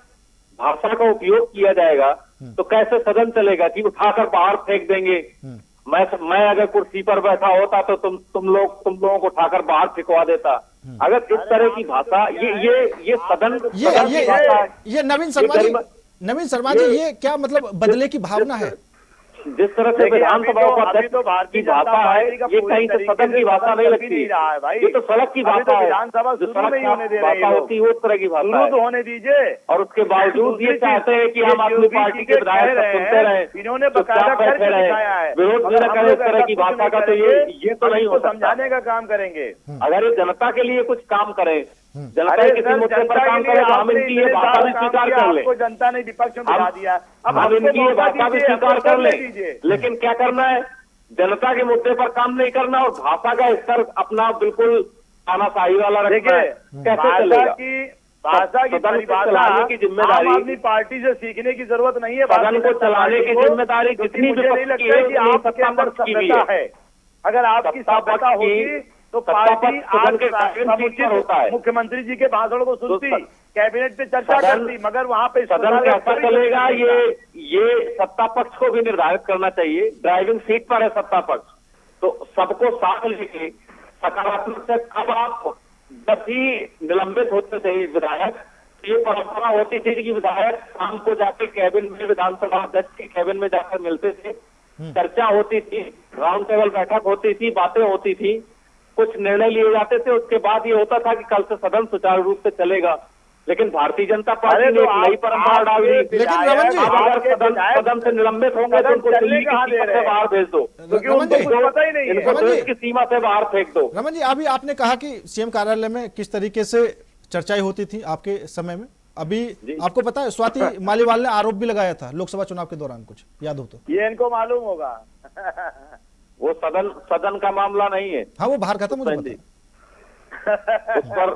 भाषा का उपयोग किया जाएगा तो कैसे सदन चलेगा कि उठाकर बाहर फेंक देंगे। मैं अगर कुर्सी पर बैठा होता तो तुम लोगों को उठाकर बाहर फेंकवा देता। अगर इस तरह की भाषा, ये सदन की भाषा है। ये नवीन शर्मा जी, ये क्या मतलब बदले की भावना है? जिस तरह से विधानसभा की भाषा है, ये कहीं से सदन की भाषा नहीं लगती। ये तो सड़क की भाषा है, विधानसभा शुरू नहीं होने दे रही भाषा होती है, उस तरह की भाषा है। तो होने दीजिए। और उसके बावजूद ये चाहते हैं कि हम अपनी पार्टी के विधायक सुनते रहे, इन्होंने बकायदा करके दिखाया है। विरोध न करें इस तरह की भाषा का, तो ये तो नहीं हो सकता। समझाने का काम करेंगे। अगर ये जनता के लिए कुछ काम करें, जनता किसी मुद्दे पर काम करे, तो हम इनकी ये भाषा भी स्वीकार कर ले। जनता ने विपक्ष में बिठा दिया, अब हम इनकी ये भाषा भी स्वीकार कर ले। लेकिन क्या करना है, जनता के मुद्दे पर काम नहीं करना और भाषा का स्तर अपना बिल्कुल तानाशाही वाला रखना है। कैसे चलेगा? भाषा की परिभाषा की जिम्मेदारी आम आदमी पार्टी से सीखने की जरूरत नहीं है। सदन को चलाने की जिम्मेदारी जितनी विपक्ष की है, आपके अंदर सभ्यता है। अगर आपकी सभ्यता होगी तो पार्टी आज मुख्यमंत्री जी के भाषण को सुनती, कैबिनेट पे चर्चा करती, मगर वहाँ पे सदन कैसा चलेगा, ये सत्ता पक्ष को भी निर्धारित करना चाहिए। ड्राइविंग सीट पर है सत्ता पक्ष, तो सबको साथ लेके सकारात्मक से, अब आप जब भी निलंबित होते थे विधायक, ये परंपरा होती थी कि विधायक शाम को जाके कैबिन में, विधानसभा अध्यक्ष के कैबिन में जाकर मिलते थे, चर्चा होती थी, राउंड टेबल बैठक होती थी, बातें होती थी, कुछ निर्णय लिए जाते थे। उसके बाद ये होता था कि कल से सदन सुचारू रूप से चलेगा। लेकिन भारतीय जनता पार्टी ने एक नई परंपरा डाली। सदन से निलंबित होंगे तो उनको दिल्ली की सीमा से बाहर भेज दो, क्योंकि उनको पता ही नहीं है, इनको देश की सीमा से बाहर फेंक दो। रमन जी, अभी आपने कहा कि सीएम कार्यालय में किस तरीके से चर्चाएं होती थी आपके समय में। अभी आपको पता है स्वाति मालीवाल ने आरोप भी लगाया था लोकसभा चुनाव के दौरान, कुछ याद हो तो? ये इनको मालूम होगा। वो सदन का मामला नहीं है। हाँ, वो बाहर खत्म, मुझे पता है। उस पर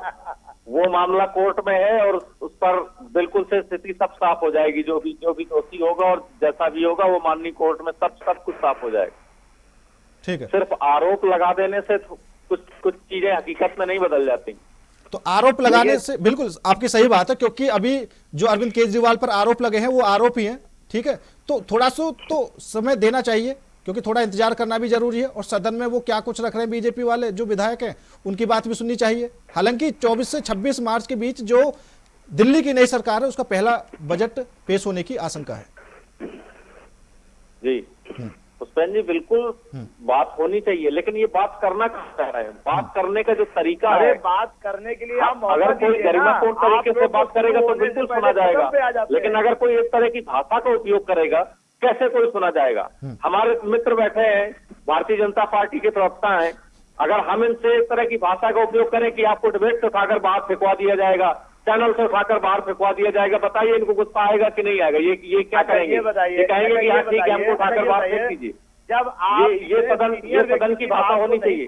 वो मामला कोर्ट में है और उस पर बिल्कुल से स्थिति सब साफ हो जाएगी। जो भी दोषी होगा और जैसा भी होगा वो माननीय कोर्ट में सब कुछ साफ हो जाएगा। ठीक है। सिर्फ आरोप लगा देने से कुछ चीजें हकीकत में नहीं बदल जाती। तो आरोप लगाने से बिल्कुल आपकी सही बात है, क्योंकि अभी जो अरविंद केजरीवाल पर आरोप लगे हैं वो आरोप ही हैं, ठीक है। तो थोड़ा सा तो समय देना चाहिए, क्योंकि थोड़ा इंतजार करना भी जरूरी है। और सदन में वो क्या कुछ रख रहे हैं बीजेपी वाले जो विधायक हैं, उनकी बात भी सुननी चाहिए। हालांकि 24 से 26 मार्च के बीच जो दिल्ली की नई सरकार है उसका पहला बजट पेश होने की आशंका है। जी पुष्पेंद्र जी, बिल्कुल बात होनी चाहिए, लेकिन ये बात करना कहाँ चाह रहे हैं? बात करने का जो तरीका है, बात करने के लिए हम अगर कोई गरिमापूर्ण तरीके से बात करेगा तो बिल्कुल सुना जाएगा, लेकिन अगर कोई इस तरह की भाषा का उपयोग करेगा कैसे कोई सुना जाएगा? हमारे मित्र बैठे हैं, भारतीय जनता पार्टी के प्रवक्ता हैं, अगर हम इनसे इस तरह की भाषा का उपयोग करें कि आपको डिबेट से उठाकर बाहर फेंकवा दिया जाएगा, चैनल से उठाकर बाहर फेंकवा दिया जाएगा, बताइए इनको गुस्सा आएगा कि नहीं आएगा? ये क्या करेंगे? ये कहेंगे कि हाँ ठीक है, हमको उठाकर बाहर फेंक दीजिए। जब आप ये सदन की भाषा होनी चाहिए।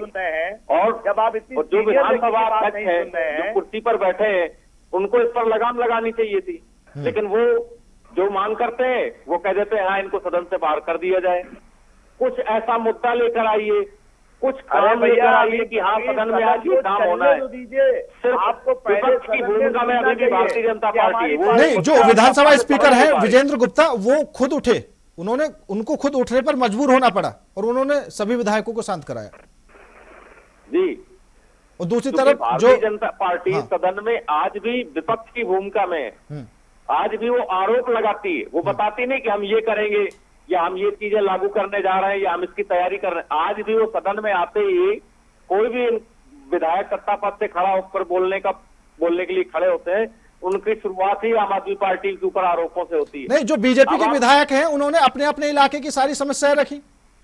और जब आप जो विधानसभा अध्यक्ष हैं, जो कुर्सी पर बैठे हैं, उनको इस पर लगाम लगानी चाहिए थी, लेकिन वो जो मांग करते हैं वो कह देते हैं हाँ इनको सदन से बाहर कर दिया जाए। कुछ ऐसा मुद्दा लेकर आइए, कुछ काम लेकर आइए कि हाँ सदन में आज ये काम होना है। सिर्फ आपको विपक्ष की भूमिका में अभी भी भारतीय जनता पार्टी है। नहीं, जो विधानसभा स्पीकर है विजेंद्र गुप्ता, वो खुद उठे, उनको खुद उठने पर मजबूर होना पड़ा और उन्होंने सभी विधायकों को शांत कराया जी। और दूसरी तरफ भारतीय जनता पार्टी सदन में आज भी विपक्ष की भूमिका में है। आज भी वो आरोप लगाती है, वो बताती नहीं कि हम ये करेंगे या हम ये चीजें लागू करने जा रहे हैं या हम इसकी तैयारी कर रहे हैं। आज भी वो सदन में आते ही कोई भी विधायक सत्ता पद से खड़ा होकर बोलने के लिए खड़े होते हैं, उनकी शुरुआत ही आम आदमी पार्टी के ऊपर आरोपों से होती है। नहीं, जो बीजेपी के विधायक हैं उन्होंने अपने अपने इलाके की सारी समस्याएं रखी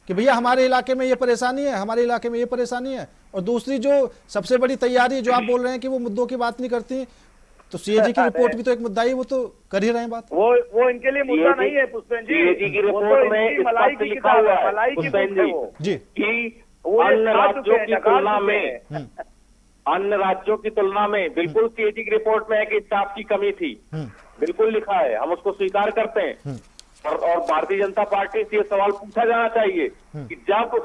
कि भैया हमारे इलाके में ये परेशानी है, हमारे इलाके में ये परेशानी है। और दूसरी जो सबसे बड़ी तैयारी जो आप बोल रहे हैं कि वो मुद्दों की बात नहीं करती, तो सीएजी की रिपोर्ट भी तो एक मुद्दा ही, वो तो कर ही रहे हैं बात। वो इनके लिए मुद्दा नहीं है पुष्पेंद्र जी। सीएजी की रिपोर्ट में मलाई की लिखा हुआ है पुष्पेंद्र जी कि अन्य राज्यों की तुलना में बिल्कुल सीएजी की रिपोर्ट में है कि स्टाफ की कमी थी, बिल्कुल लिखा है, हम उसको स्वीकार करते हैं। और भारतीय जनता पार्टी से ये सवाल पूछा जाना चाहिए कि जब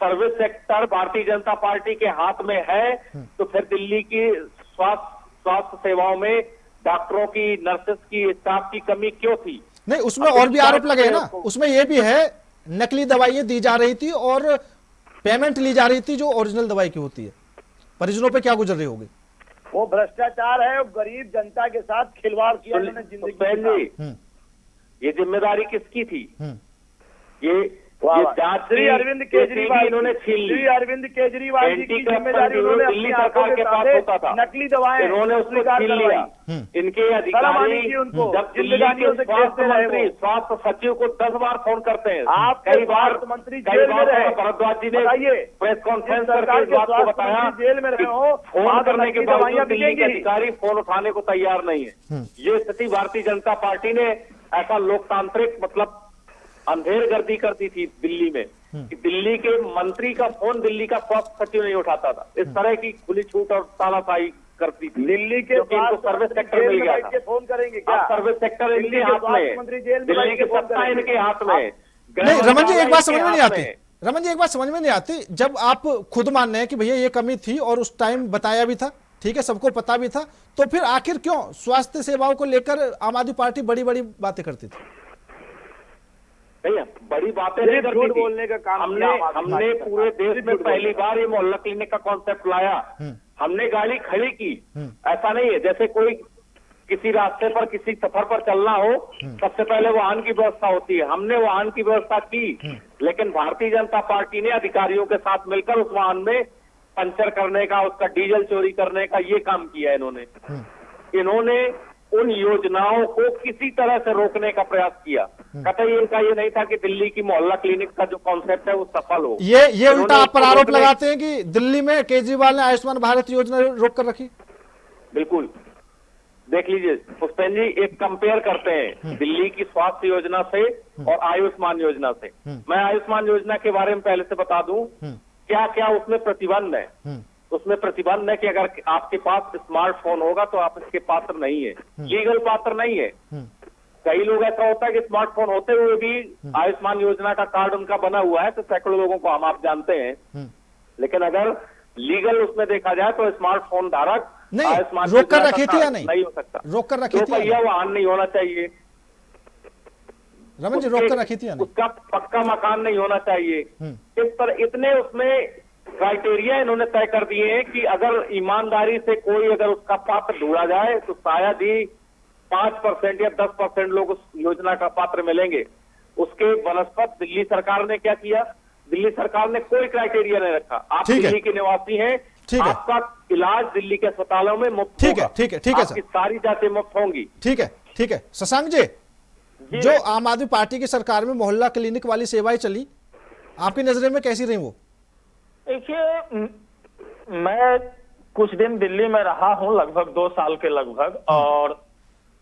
service sector Bharatiya Janata party के हाथ में है तो फिर दिल्ली की स्वास्थ्य सेवाओं में डॉक्टरों की, नर्सेस की, स्टाफ की कमी क्यों थी? नहीं, उसमें और भी आरोप लगे हैं ना, उसमें ये भी है नकली दवाइयां दी जा रही थी और पेमेंट ली जा रही थी जो ओरिजिनल दवाई की होती है। परिजनों पे क्या गुजर रही होगी? वो भ्रष्टाचार है, गरीब जनता के साथ खिलवाड़ किया उन्होंने जिंदगी। ये जिम्मेदारी किसकी थी? ये जांच श्री अरविंद केजरीवाल इन्होंने छीन ली। श्री अरविंद केजरीवाल जी की जिम्मेदारी उन्होंने दिल्ली सरकार के पास होता था, नकली दवाएं इन्होंने उसको छीन लिया। इनके अधिकारी जब दिल्ली के स्वास्थ्य सचिव को 10 बार फोन करते हैं, कई बार भरद्वाज जी ने प्रेस कॉन्फ्रेंस करके इस बात को बताया, जेल में रहे हो, फोन करने के बावजूद दिल्ली के अधिकारी फोन उठाने को तैयार नहीं है। ये स्थिति भारतीय जनता पार्टी ने ऐसा लोकतांत्रिक मतलब अंधेर गर्दी करती थी दिल्ली में कि दिल्ली के मंत्री का फोन दिल्ली का स्वास्थ्य सचिव नहीं उठाता था। इस तरह की खुली छूट और तानाशाही करती थी दिल्ली के सर्विस सेक्टर मिल गया था। फोन करेंगे क्या? सर्विस सेक्टर इनके हाथ में, दिल्ली की सत्ता इनके हाथ में। नहीं रमन जी, एक बात समझ में नहीं आती, रमन जी एक बात समझ में नहीं आती, जब आप खुद मान रहे हैं कि भैया ये कमी थी और उस टाइम बताया भी था, ठीक है, सबको पता भी था, तो फिर आखिर क्यों स्वास्थ्य सेवाओं को लेकर आम आदमी पार्टी बड़ी बड़ी बातें करती थी? नहीं, बड़ी बातें नहीं करती थी। बोलने का काम हमने पूरे देश में पहली बार ये मोहल्ला क्लिनिक का कॉन्सेप्ट लाया, हमने गाड़ी खड़ी की। ऐसा नहीं है जैसे कोई किसी रास्ते पर किसी सफर पर चलना हो सबसे पहले वाहन की व्यवस्था होती है, हमने वाहन की व्यवस्था की, लेकिन भारतीय जनता पार्टी ने अधिकारियों के साथ मिलकर उस वाहन में पंचर करने का, उसका डीजल चोरी करने का ये काम किया इन्होंने उन योजनाओं को किसी तरह से रोकने का प्रयास किया। कतई इनका ये नहीं था कि दिल्ली की मोहल्ला क्लिनिक का जो कॉन्सेप्ट है वो सफल हो। ये उल्टा आप पर आरोप लगाते हैं कि दिल्ली में केजरीवाल ने आयुष्मान भारत योजना रोक कर रखी। बिल्कुल, देख लीजिए पुष्पेंद्र जी, एक कंपेयर करते हैं दिल्ली की स्वास्थ्य योजना से और आयुष्मान योजना से। मैं आयुष्मान योजना के बारे में पहले से बता दूं क्या क्या उसमें प्रतिबंध है। उसमें प्रतिबंध है कि अगर आपके पास स्मार्टफोन होगा तो आप इसके पात्र नहीं है, लीगल पात्र नहीं है। कई लोग ऐसा होता है कि स्मार्टफोन होते हुए भी आयुष्मान योजना का कार्ड उनका बना हुआ है, तो सैकड़ों लोगों को हम आप जानते हैं। लेकिन अगर लीगल उसमें देखा जाए तो स्मार्टफोन धारक नहीं रोक कर रखी थी या नहीं हो सकता, रोक कर रखी थी यह वाहन नहीं होना चाहिए, रमन जी रोक कर रखी थी या नहीं, उसका पक्का मकान नहीं होना चाहिए। इस पर इतने उसमें क्राइटेरिया इन्होंने तय कर दिए हैं कि अगर ईमानदारी से कोई अगर उसका पात्र ढूंढा जाए तो शायद ही 5% या 10% लोग उस योजना का पात्र मिलेंगे। उसके बनस्पत दिल्ली सरकार ने क्या किया, दिल्ली सरकार ने कोई क्राइटेरिया नहीं रखा। आप दिल्ली के निवासी हैं, आपका इलाज दिल्ली के अस्पतालों में मुफ्त होगा। ठीक है आपकी सारी जांचें मुफ्त होंगी। ठीक है शशांक जी, जो आम आदमी पार्टी की सरकार में मोहल्ला क्लिनिक वाली सेवाएं चली, आपकी नजर में कैसी रही वो? देखिए, मैं कुछ दिन दिल्ली में रहा हूं, लगभग 2 साल के लगभग, और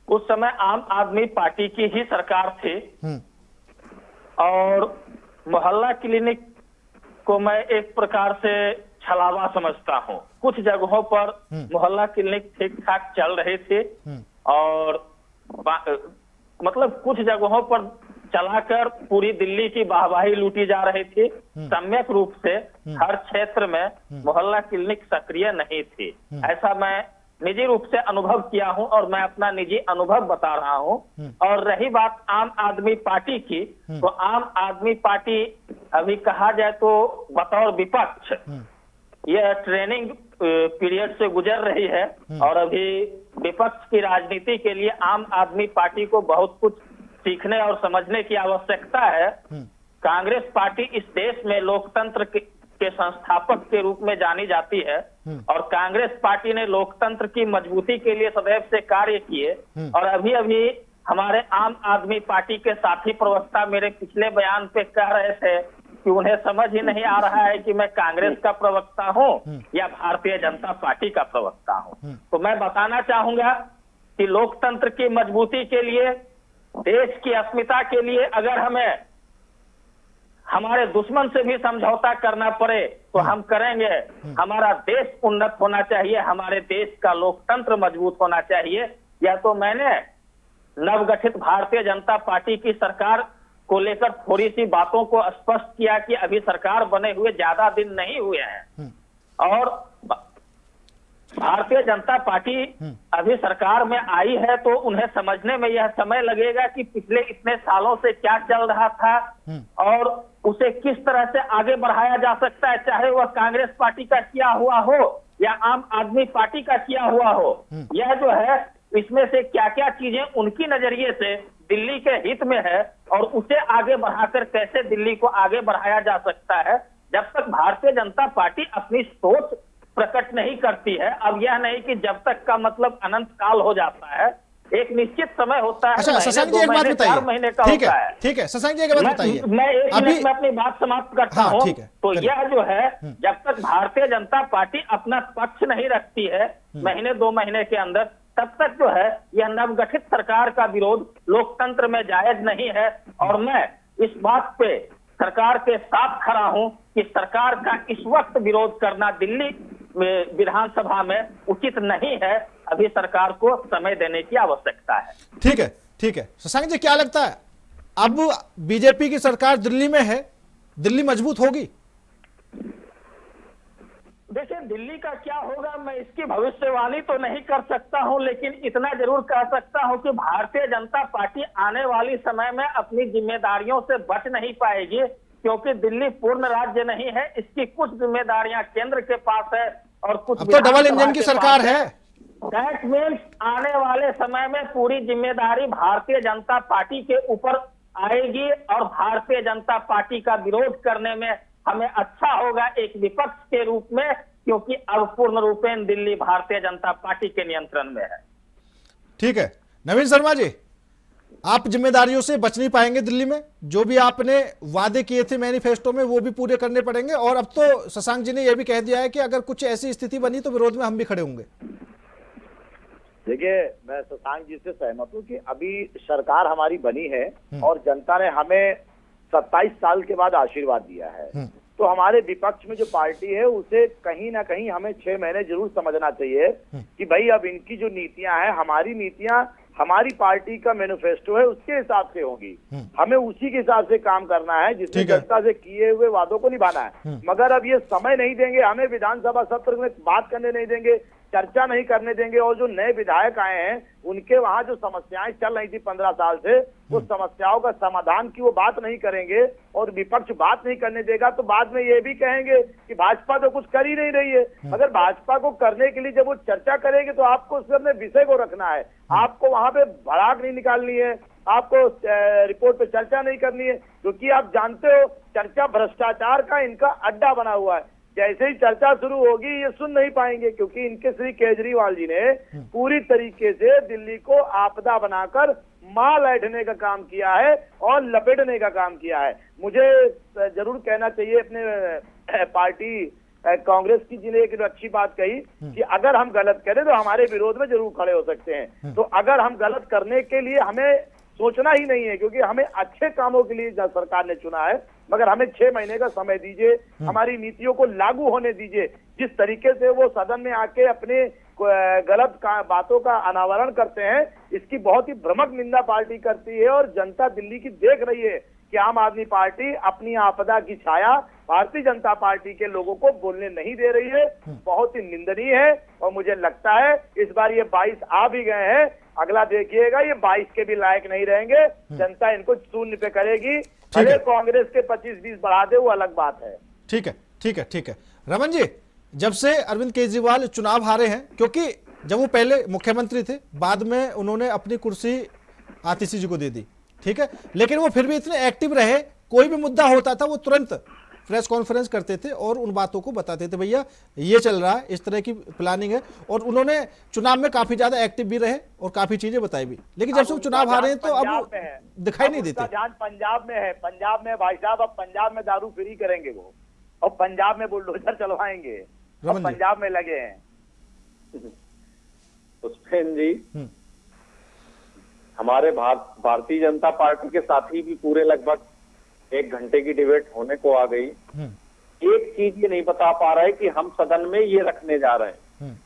उस समय आम आदमी पार्टी की ही सरकार थी और मोहल्ला क्लिनिक को मैं एक प्रकार से छलावा समझता हूं। कुछ जगहों पर मोहल्ला क्लिनिक ठीक ठाक चल रहे थे और मतलब कुछ जगहों पर चलाकर पूरी दिल्ली की वाहवाही लूटी जा रही थी। सम्यक रूप से हर क्षेत्र में मोहल्ला क्लिनिक सक्रिय नहीं थी, ऐसा मैं निजी रूप से अनुभव किया हूं और मैं अपना निजी अनुभव बता रहा हूं। और रही बात आम आदमी पार्टी की, तो आम आदमी पार्टी अभी कहा जाए तो बतौर विपक्ष यह ट्रेनिंग पीरियड से गुजर रही है और अभी विपक्ष की राजनीति के लिए आम आदमी पार्टी को बहुत कुछ सीखने और समझने की आवश्यकता है। कांग्रेस पार्टी इस देश में लोकतंत्र के संस्थापक के रूप में जानी जाती है और कांग्रेस पार्टी ने लोकतंत्र की मजबूती के लिए सदैव से कार्य किए। और अभी अभी हमारे आम आदमी पार्टी के साथी प्रवक्ता मेरे पिछले बयान पे कह रहे थे कि उन्हें समझ ही नहीं आ रहा है कि मैं कांग्रेस का प्रवक्ता हूं या भारतीय जनता पार्टी का प्रवक्ता हूं। तो मैं बताना चाहूंगा कि लोकतंत्र की मजबूती के लिए, देश की अस्मिता के लिए अगर हमें हमारे दुश्मन से भी समझौता करना पड़े तो हम करेंगे। हमारा देश उन्नत होना चाहिए, हमारे देश का लोकतंत्र मजबूत होना चाहिए। यह तो मैंने नवगठित भारतीय जनता पार्टी की सरकार को लेकर थोड़ी सी बातों को स्पष्ट किया कि अभी सरकार बने हुए ज्यादा दिन नहीं हुए हैं और भारतीय जनता पार्टी अभी सरकार में आई है, तो उन्हें समझने में यह समय लगेगा कि पिछले इतने सालों से क्या चल रहा था और उसे किस तरह से आगे बढ़ाया जा सकता है, चाहे वह कांग्रेस पार्टी का किया हुआ हो या आम आदमी पार्टी का किया हुआ हो। यह जो है इसमें से क्या क्या चीजें उनकी नजरिए से दिल्ली के हित में है और उसे आगे बढ़ाकर कैसे दिल्ली को आगे बढ़ाया जा सकता है। जब तक भारतीय जनता पार्टी अपनी सोच प्रकट नहीं करती है, अब यह नहीं कि जब तक का मतलब अनंत काल हो जाता है, एक निश्चित समय होता है। अच्छा शशांक जी एक बात बताइए, महीने का ठीक होता है, ठीक है शशांक जी एक बात बताइए, मैं एक मिनट में अपनी बात समाप्त करता हूं। तो यह जो है जब तक भारतीय जनता पार्टी अपना पक्ष नहीं रखती है महीने 2 महीने के अंदर, तब तक जो है यह नवगठित सरकार का विरोध लोकतंत्र में जायज नहीं है। और मैं इस बात पे सरकार के साथ खड़ा हूं कि सरकार का इस वक्त विरोध करना दिल्ली में विधानसभा में उचित नहीं है। अभी सरकार को समय देने की आवश्यकता है। ठीक है शशांक जी क्या लगता है, अब बीजेपी की सरकार दिल्ली में है, दिल्ली मजबूत होगी? देखिए दिल्ली का क्या होगा मैं इसकी भविष्यवाणी तो नहीं कर सकता हूं, लेकिन इतना जरूर कह सकता हूं कि भारतीय जनता पार्टी आने वाली समय में अपनी जिम्मेदारियों से बच नहीं पाएगी, क्योंकि दिल्ली पूर्ण राज्य नहीं है, इसकी कुछ जिम्मेदारियां केंद्र के पास है और कुछ अब तो डबल इंजन की सरकार है। दैट मीन्स आने वाले समय में पूरी जिम्मेदारी भारतीय जनता पार्टी के ऊपर आएगी और भारतीय जनता पार्टी का विरोध करने में हमें अच्छा होगा एक विपक्ष के रूप में, क्योंकि अब पूर्ण रूपेण दिल्ली भारतीय जनता पार्टी के नियंत्रण में है। ठीक है नवीन शर्मा जी, आप जिम्मेदारियों से बच नहीं पाएंगे दिल्ली में, जो भी आपने वादे किए थे मैनिफेस्टो में वो भी पूरे करने पड़ेंगे। और अब तो शशांक जी ने यह भी कह दिया है कि अगर कुछ ऐसी स्थिति बनी तो विरोध में हम भी खड़े होंगे। देखिए मैं शशांक जी से सहमत हूँ कि अभी सरकार हमारी बनी है और जनता ने हमें 27 साल के बाद आशीर्वाद दिया है, तो हमारे विपक्ष में जो पार्टी है उसे कहीं ना कहीं हमें 6 महीने जरूर समझना चाहिए कि भाई अब इनकी जो नीतियां हैं, हमारी नीतियां हमारी पार्टी का मैनिफेस्टो है उसके हिसाब से होगी। हमें उसी के हिसाब से काम करना है जिसमें जनता से किए हुए वादों को निभाना है। मगर अब ये समय नहीं देंगे, हमें विधानसभा सत्र में बात करने नहीं देंगे, चर्चा नहीं करने देंगे, और जो नए विधायक आए हैं उनके वहां जो समस्याएं चल रही थी 15 साल से, वो समस्याओं का समाधान की वो बात नहीं करेंगे और विपक्ष बात नहीं करने देगा, तो बाद में ये भी कहेंगे कि भाजपा तो कुछ कर ही नहीं रही है। अगर भाजपा को करने के लिए जब वो चर्चा करेगी तो आपको उसमें अपने विषय को रखना है, आपको वहां पे भड़ाक नहीं निकालनी है, आपको रिपोर्ट पे चर्चा नहीं करनी है, क्योंकि आप जानते हो चर्चा भ्रष्टाचार का इनका अड्डा बना हुआ है। जैसे ही चर्चा शुरू होगी ये सुन नहीं पाएंगे, क्योंकि इनके श्री केजरीवाल जी ने पूरी तरीके से दिल्ली को आपदा बनाकर माल ऐंठने का काम किया है और लपेटने का काम किया है। मुझे जरूर कहना चाहिए अपने पार्टी कांग्रेस की, जिन्हें एक अच्छी बात कही कि अगर हम गलत करें तो हमारे विरोध में जरूर खड़े हो सकते हैं। तो अगर हम गलत करने के लिए हमें सोचना ही नहीं है, क्योंकि हमें अच्छे कामों के लिए सरकार ने चुना है, मगर हमें 6 महीने का समय दीजिए, हमारी नीतियों को लागू होने दीजिए। जिस तरीके से वो सदन में आके अपने गलत बातों का अनावरण करते हैं, इसकी बहुत ही भ्रमक निंदा पार्टी करती है, और जनता दिल्ली की देख रही है कि आम आदमी पार्टी अपनी आपदा की छाया भारतीय जनता पार्टी के लोगों को बोलने नहीं दे रही है। बहुत ही निंदनीय है, और मुझे लगता है इस बार ये 22 आ भी गए हैं, अगला देखिएगा ये 22 के भी लायक नहीं रहेंगे, जनता इनको शून्य पे करेगी। अरे कांग्रेस के 25-20 बढ़ा दे वो अलग बात है। ठीक है, ठीक है, ठीक है। रमन जी, जब से अरविंद केजरीवाल चुनाव हारे हैं, क्योंकि जब वो पहले मुख्यमंत्री थे, बाद में उन्होंने अपनी कुर्सी आतिशी जी को दे दी, ठीक है, लेकिन वो फिर भी इतने एक्टिव रहे, कोई भी मुद्दा होता था वो तुरंत प्रेस कॉन्फ्रेंस करते थे और उन बातों को बताते थे, भैया ये चल रहा है, इस तरह की प्लानिंग है, और उन्होंने चुनाव में काफी ज्यादा एक्टिव भी रहे और काफी चीजें बताई भी। लेकिन जब से वो चुनाव हारे हैं तो अब दिखाई नहीं देते। ध्यान पंजाब में है, पंजाब में भाई साहब, अब पंजाब में दारू फ्री करेंगे वो, और पंजाब में बुलडोजर चलवाएंगे, अब पंजाब में लगे हैं। पुष्पेंद्र जी, हमारे भारतीय जनता पार्टी के साथी भी पूरे लगभग 1 घंटे की डिबेट होने को आ गई। एक चीज ये नहीं बता पा रहा है कि हम सदन में ये रखने जा रहे हैं।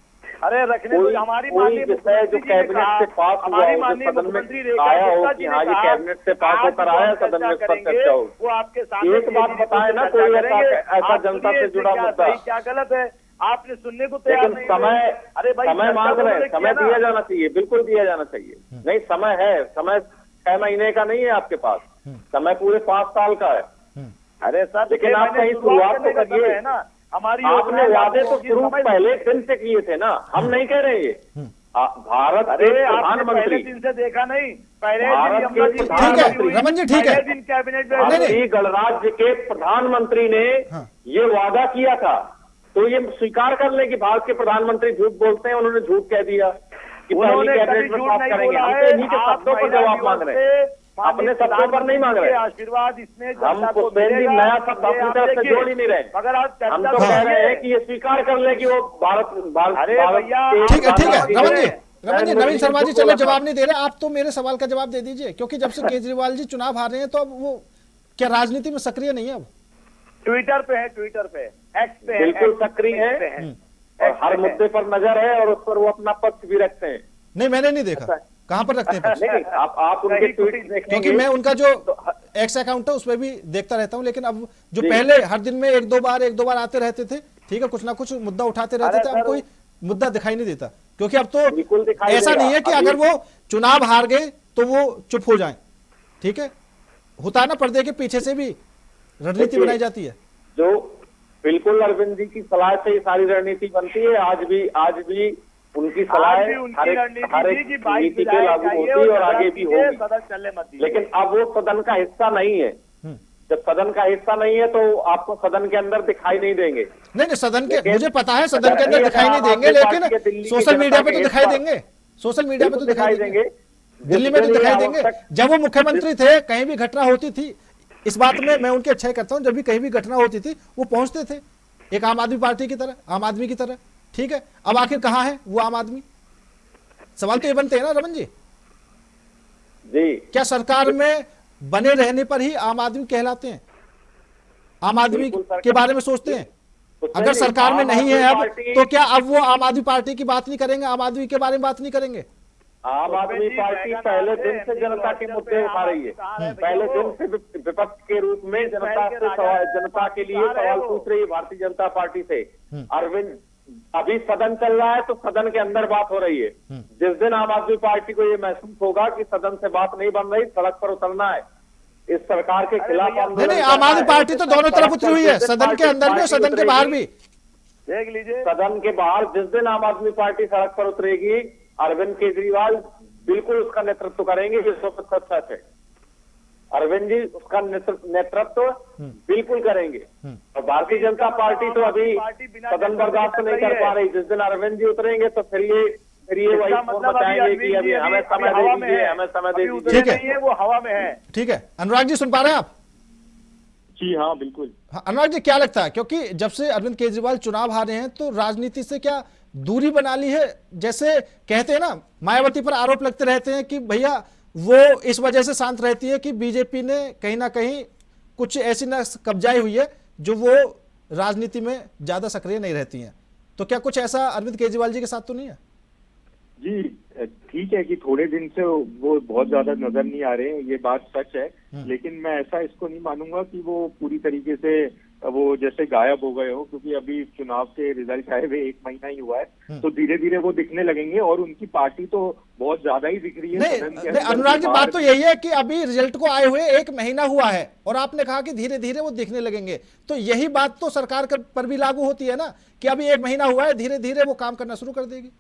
अरे रखने को हमारी माननीय विषय जो कैबिनेट से पास हुआ है, सदन में आया हो कि हाँ ये कैबिनेट से पास होकर आया, सदन में पर चर्चा हो, वो आपके साथ एक बात बताए ना, कोई ऐसा जनता से जुड़ा मुद्दा क्या गलत है, आपने सुनने को तैयार नहीं। समय मांग रहे हैं, समय दिया जाना चाहिए, बिल्कुल दिया जाना चाहिए। नहीं, समय है, समय 6 महीने का नहीं है आपके पास, समय पूरे 5 साल का है। अरे सर, लेकिन आप कहीं शुरुआत तो करिए ना, हमारी आपने वादे तो शुरू पहले दिन से किए थे ना, हम नहीं कह रहे ये। भारत के प्रधानमंत्री दिन से देखा नहीं, पहले भारत के प्रधानमंत्री रमन जी, ठीक है, कैबिनेट भारतीय गणराज्य के प्रधानमंत्री ने ये वादा किया था, तो ये स्वीकार कर ले कि भारत के प्रधानमंत्री झूठ बोलते हैं, उन्होंने झूठ कह दिया कि पहली कैबिनेट में पास करेंगे। हम तो इन्हीं के शब्दों पर जवाब मांग रहे हैं, अपने शब्दों पर नहीं मांग रहे। आशीर्वाद इसमें हम नया शब्द अपनी तरफ से जोड़ ही नहीं रहे, मगर हम तो कह रहे हैं कि ये स्वीकार कर ले कि वो भारत। ठीक है, ठीक है रमन जी, नवीन शर्मा जी चलो जवाब नहीं दे रहे, आप तो मेरे सवाल का जवाब दे दीजिए, क्योंकि जब से केजरीवाल जी चुनाव हार रहे हैं तो अब वो क्या राजनीति में सक्रिय नहीं है? अब ट्विटर पे है, ट्विटर पे, एक्स पे बिल्कुल सक्रिय है, और हर मुद्दे पर नजर है, और उस पर वो अपना पक्ष भी रखते हैं। नहीं, मैंने नहीं देखा, कहां पर रखते हैं? नहीं, आप उनके ट्वीट देखेंगे, क्योंकि मैं उनका जो एक्स अकाउंट है उसमें भी देखता रहता हूं, लेकिन अब जो पहले हर दिन में एक दो बार आते रहते थे, ठीक है, कुछ ना कुछ मुद्दा उठाते रहते थे, अब कोई मुद्दा दिखाई नहीं देता, क्योंकि अब तो ऐसा नहीं है कि अगर वो चुनाव हार गए तो वो चुप हो जाएं, ठीक है, होता है ना, पर्दे के पीछे से भी रणनीति बनाई जाती है। जो बिल्कुल अरविंद जी की सलाह से ये सारी रणनीति बनती है, आज भी उनकी सलाह हर एक नीति पे लागू होती है और आगे भी होगी। लेकिन अब वो सदन का हिस्सा नहीं है, जब सदन का हिस्सा नहीं है तो आपको सदन के अंदर दिखाई नहीं देंगे। नहीं, सदन के, मुझे पता है सदन के अंदर दिखाई नहीं देंगे, लेकिन सोशल मीडिया पे तो दिखाई देंगे, सोशल मीडिया पे तो दिखाई देंगे, दिल्ली में तो दिखाई देंगे। जब वो मुख्यमंत्री थे, कहीं भी घटना होती थी, इस बात में मैं उनकी अच्छाई करता हूं, जब भी कहीं भी घटना होती थी वो पहुंचते थे, एक आम आदमी पार्टी की तरह, आम आदमी की तरह, ठीक है। अब आखिर कहां है वो आम आदमी? सवाल तो ये बनते हैं ना रमन जी। क्या सरकार में बने रहने पर ही आम आदमी कहलाते हैं? आम आदमी के बारे में सोचते हैं? अगर सरकार में नहीं है अब, तो क्या अब वो आम आदमी पार्टी की बात नहीं करेंगे, आम आदमी के बारे में बात नहीं करेंगे? आम आदमी पार्टी पहले दिन से जनता के मुद्दे उठा रही है, पहले दिन से विपक्ष के रूप में जनता के लिए सवाल पूछ रही है भारतीय जनता पार्टी से। अरविंद, अभी सदन चल रहा है तो सदन के अंदर बात हो रही है। जिस दिन आम आदमी पार्टी को ये महसूस होगा कि सदन से बात नहीं बन रही, सड़क पर उतरना है, इस सरकार के खिलाफ आंदोलन। नहीं, आम आदमी पार्टी तो दोनों तरफ उतरी हुई है, सदन के अंदर भी और सदन के बाहर भी। देख लीजिए, सदन के बाहर जिस दिन आम आदमी पार्टी सड़क पर उतरेगी, अरविंद केजरीवाल बिल्कुल उसका नेतृत्व करेंगे, ये 100% सच है। अरविंद जी उसका नेतृत्व बिल्कुल करेंगे। और भारतीय जनता पार्टी तो अभी सदन बर्दाश्त नहीं कर पा रही। जिस दिन अरविंद जी उतरेंगे तो फिर ये वही बताएंगे कि अभी हमें समय दे दीजिए, हमें समय दे दीजिए। ठीक है, वो हवा में है। ठीक है। अनुराग जी सुन पा रहे हैं आप? जी हाँ, बिल्कुल। हाँ, अनुराग जी क्या लगता है, क्योंकि जब से अरविंद केजरीवाल चुनाव हारे हैं तो राजनीति से क्या दूरी बना ली है? जैसे कहते हैं ना, मायावती पर आरोप लगते रहते हैं कि भैया वो इस वजह से शांत रहती है कि बीजेपी ने कहीं ना कहीं कुछ ऐसी नस कब्जाई हुई है जो वो राजनीति में ज्यादा सक्रिय नहीं रहती हैं। तो क्या कुछ ऐसा अरविंद केजरीवाल जी के साथ तो नहीं है? जी ठीक है कि थोड़े दिन से वो बहुत ज्यादा नजर नहीं आ रहे हैं, ये बात सच है। लेकिन मैं ऐसा इसको नहीं मानूंगा कि वो पूरी तरीके से वो जैसे गायब हो गए हो, क्योंकि अभी चुनाव के रिजल्ट आए हुए 1 महीना ही हुआ है, तो धीरे धीरे वो दिखने लगेंगे और उनकी पार्टी तो बहुत ज्यादा ही दिख रही है। नहीं, अनुराग जी बात तो यही है कि अभी रिजल्ट को आए हुए 1 महीना हुआ है और आपने कहा कि धीरे धीरे वो दिखने लगेंगे, तो यही बात तो सरकार पर भी लागू होती है ना कि अभी 1 महीना हुआ है, धीरे धीरे वो काम करना शुरू कर देगी।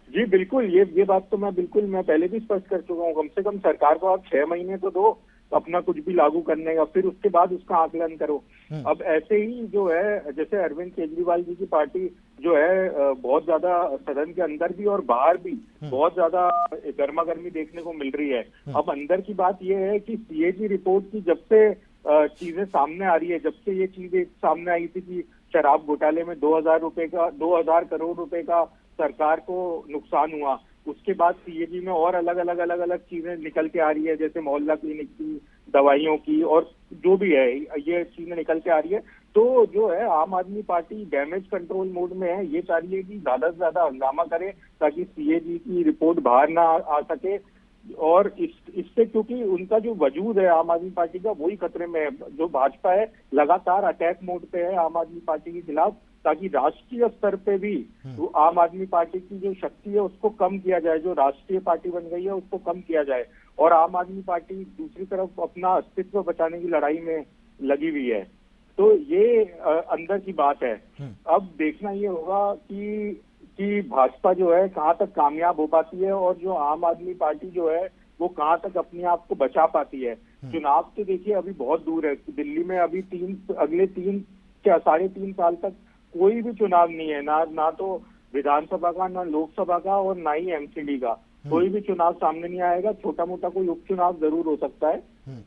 जी बिल्कुल, ये बात तो मैं पहले भी स्पष्ट कर चुका हूँ। कम से कम सरकार को आप 6 महीने तो दो अपना कुछ भी लागू करने का, फिर उसके बाद उसका आकलन करो। अब ऐसे ही जो है, जैसे अरविंद केजरीवाल जी की पार्टी जो है बहुत ज्यादा सदन के अंदर भी और बाहर भी बहुत ज्यादा गर्मा गर्मी देखने को मिल रही है। अब अंदर की बात यह है कि सीएजी रिपोर्ट की जब से चीजें सामने आ रही है, जब से ये चीजें सामने आई थी कि शराब घोटाले में 2000 करोड़ रुपए का सरकार को नुकसान हुआ, उसके बाद सीएजी में और अलग चीजें निकल के आ रही है, जैसे मोहल्ला क्लिनिक की, दवाइयों की, और जो भी है ये चीजें निकल के आ रही है। तो जो है आम आदमी पार्टी डैमेज कंट्रोल मोड में है, ये चाह रही है कि ज्यादा से ज्यादा हंगामा करे ताकि सीएजी की रिपोर्ट बाहर ना आ सके। और इससे क्योंकि उनका जो वजूद है आम आदमी पार्टी का, वही खतरे में है। जो भाजपा है लगातार अटैक मोड पे है आम आदमी पार्टी के खिलाफ, ताकि राष्ट्रीय स्तर पे भी तो आम आदमी पार्टी की जो शक्ति है उसको कम किया जाए, जो राष्ट्रीय पार्टी बन गई है उसको कम किया जाए। और आम आदमी पार्टी दूसरी तरफ अपना अस्तित्व बचाने की लड़ाई में लगी हुई है। तो ये अंदर की बात है। अब देखना ये होगा कि भाजपा जो है कहाँ तक कामयाब हो पाती है और जो आम आदमी पार्टी जो है वो कहाँ तक अपने आप को बचा पाती है। चुनाव तो देखिए अभी बहुत दूर है। दिल्ली में अभी अगले 3 साल तक कोई भी चुनाव नहीं है, ना तो विधानसभा का, ना लोकसभा का, और ना ही एमसीडी का। कोई भी चुनाव सामने नहीं आएगा। छोटा मोटा कोई उपचुनाव जरूर हो सकता है,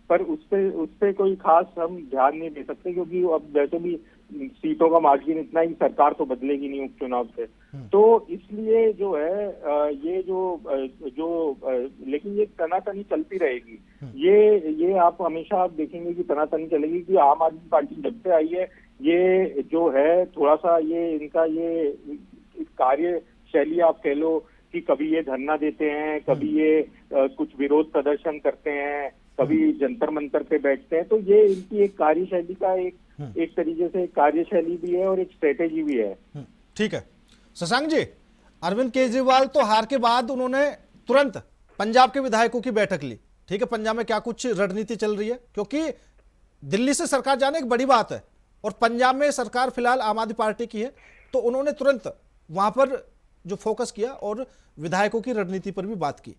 पर उसपे कोई खास हम ध्यान नहीं दे सकते, क्योंकि अब वैसे भी सीटों का मार्जिन इतना ही, सरकार तो बदलेगी नहीं उपचुनाव से। तो इसलिए जो है ये लेकिन ये तनातनी चलती रहेगी। ये आप हमेशा आप देखेंगे कि तनातनी चलेगी कि आम आदमी पार्टी जब से आई है, ये जो है थोड़ा सा ये इनका ये कार्यशैली आप कह लो कि कभी ये धरना देते हैं, कभी ये कुछ विरोध प्रदर्शन करते हैं, कभी जंतर मंतर पे बैठते हैं। तो ये इनकी एक कार्यशैली का एक तरीके से कार्यशैली भी है और एक स्ट्रेटेजी भी है। ठीक है शशांक जी, अरविंद केजरीवाल तो हार के बाद उन्होंने तुरंत पंजाब के विधायकों की बैठक ली। ठीक है, पंजाब में क्या कुछ रणनीति चल रही है, क्योंकि दिल्ली से सरकार जाने एक बड़ी बात है और पंजाब में सरकार फिलहाल आम आदमी पार्टी की है, तो उन्होंने तुरंत वहां पर जो फोकस किया और विधायकों की रणनीति पर भी बात की।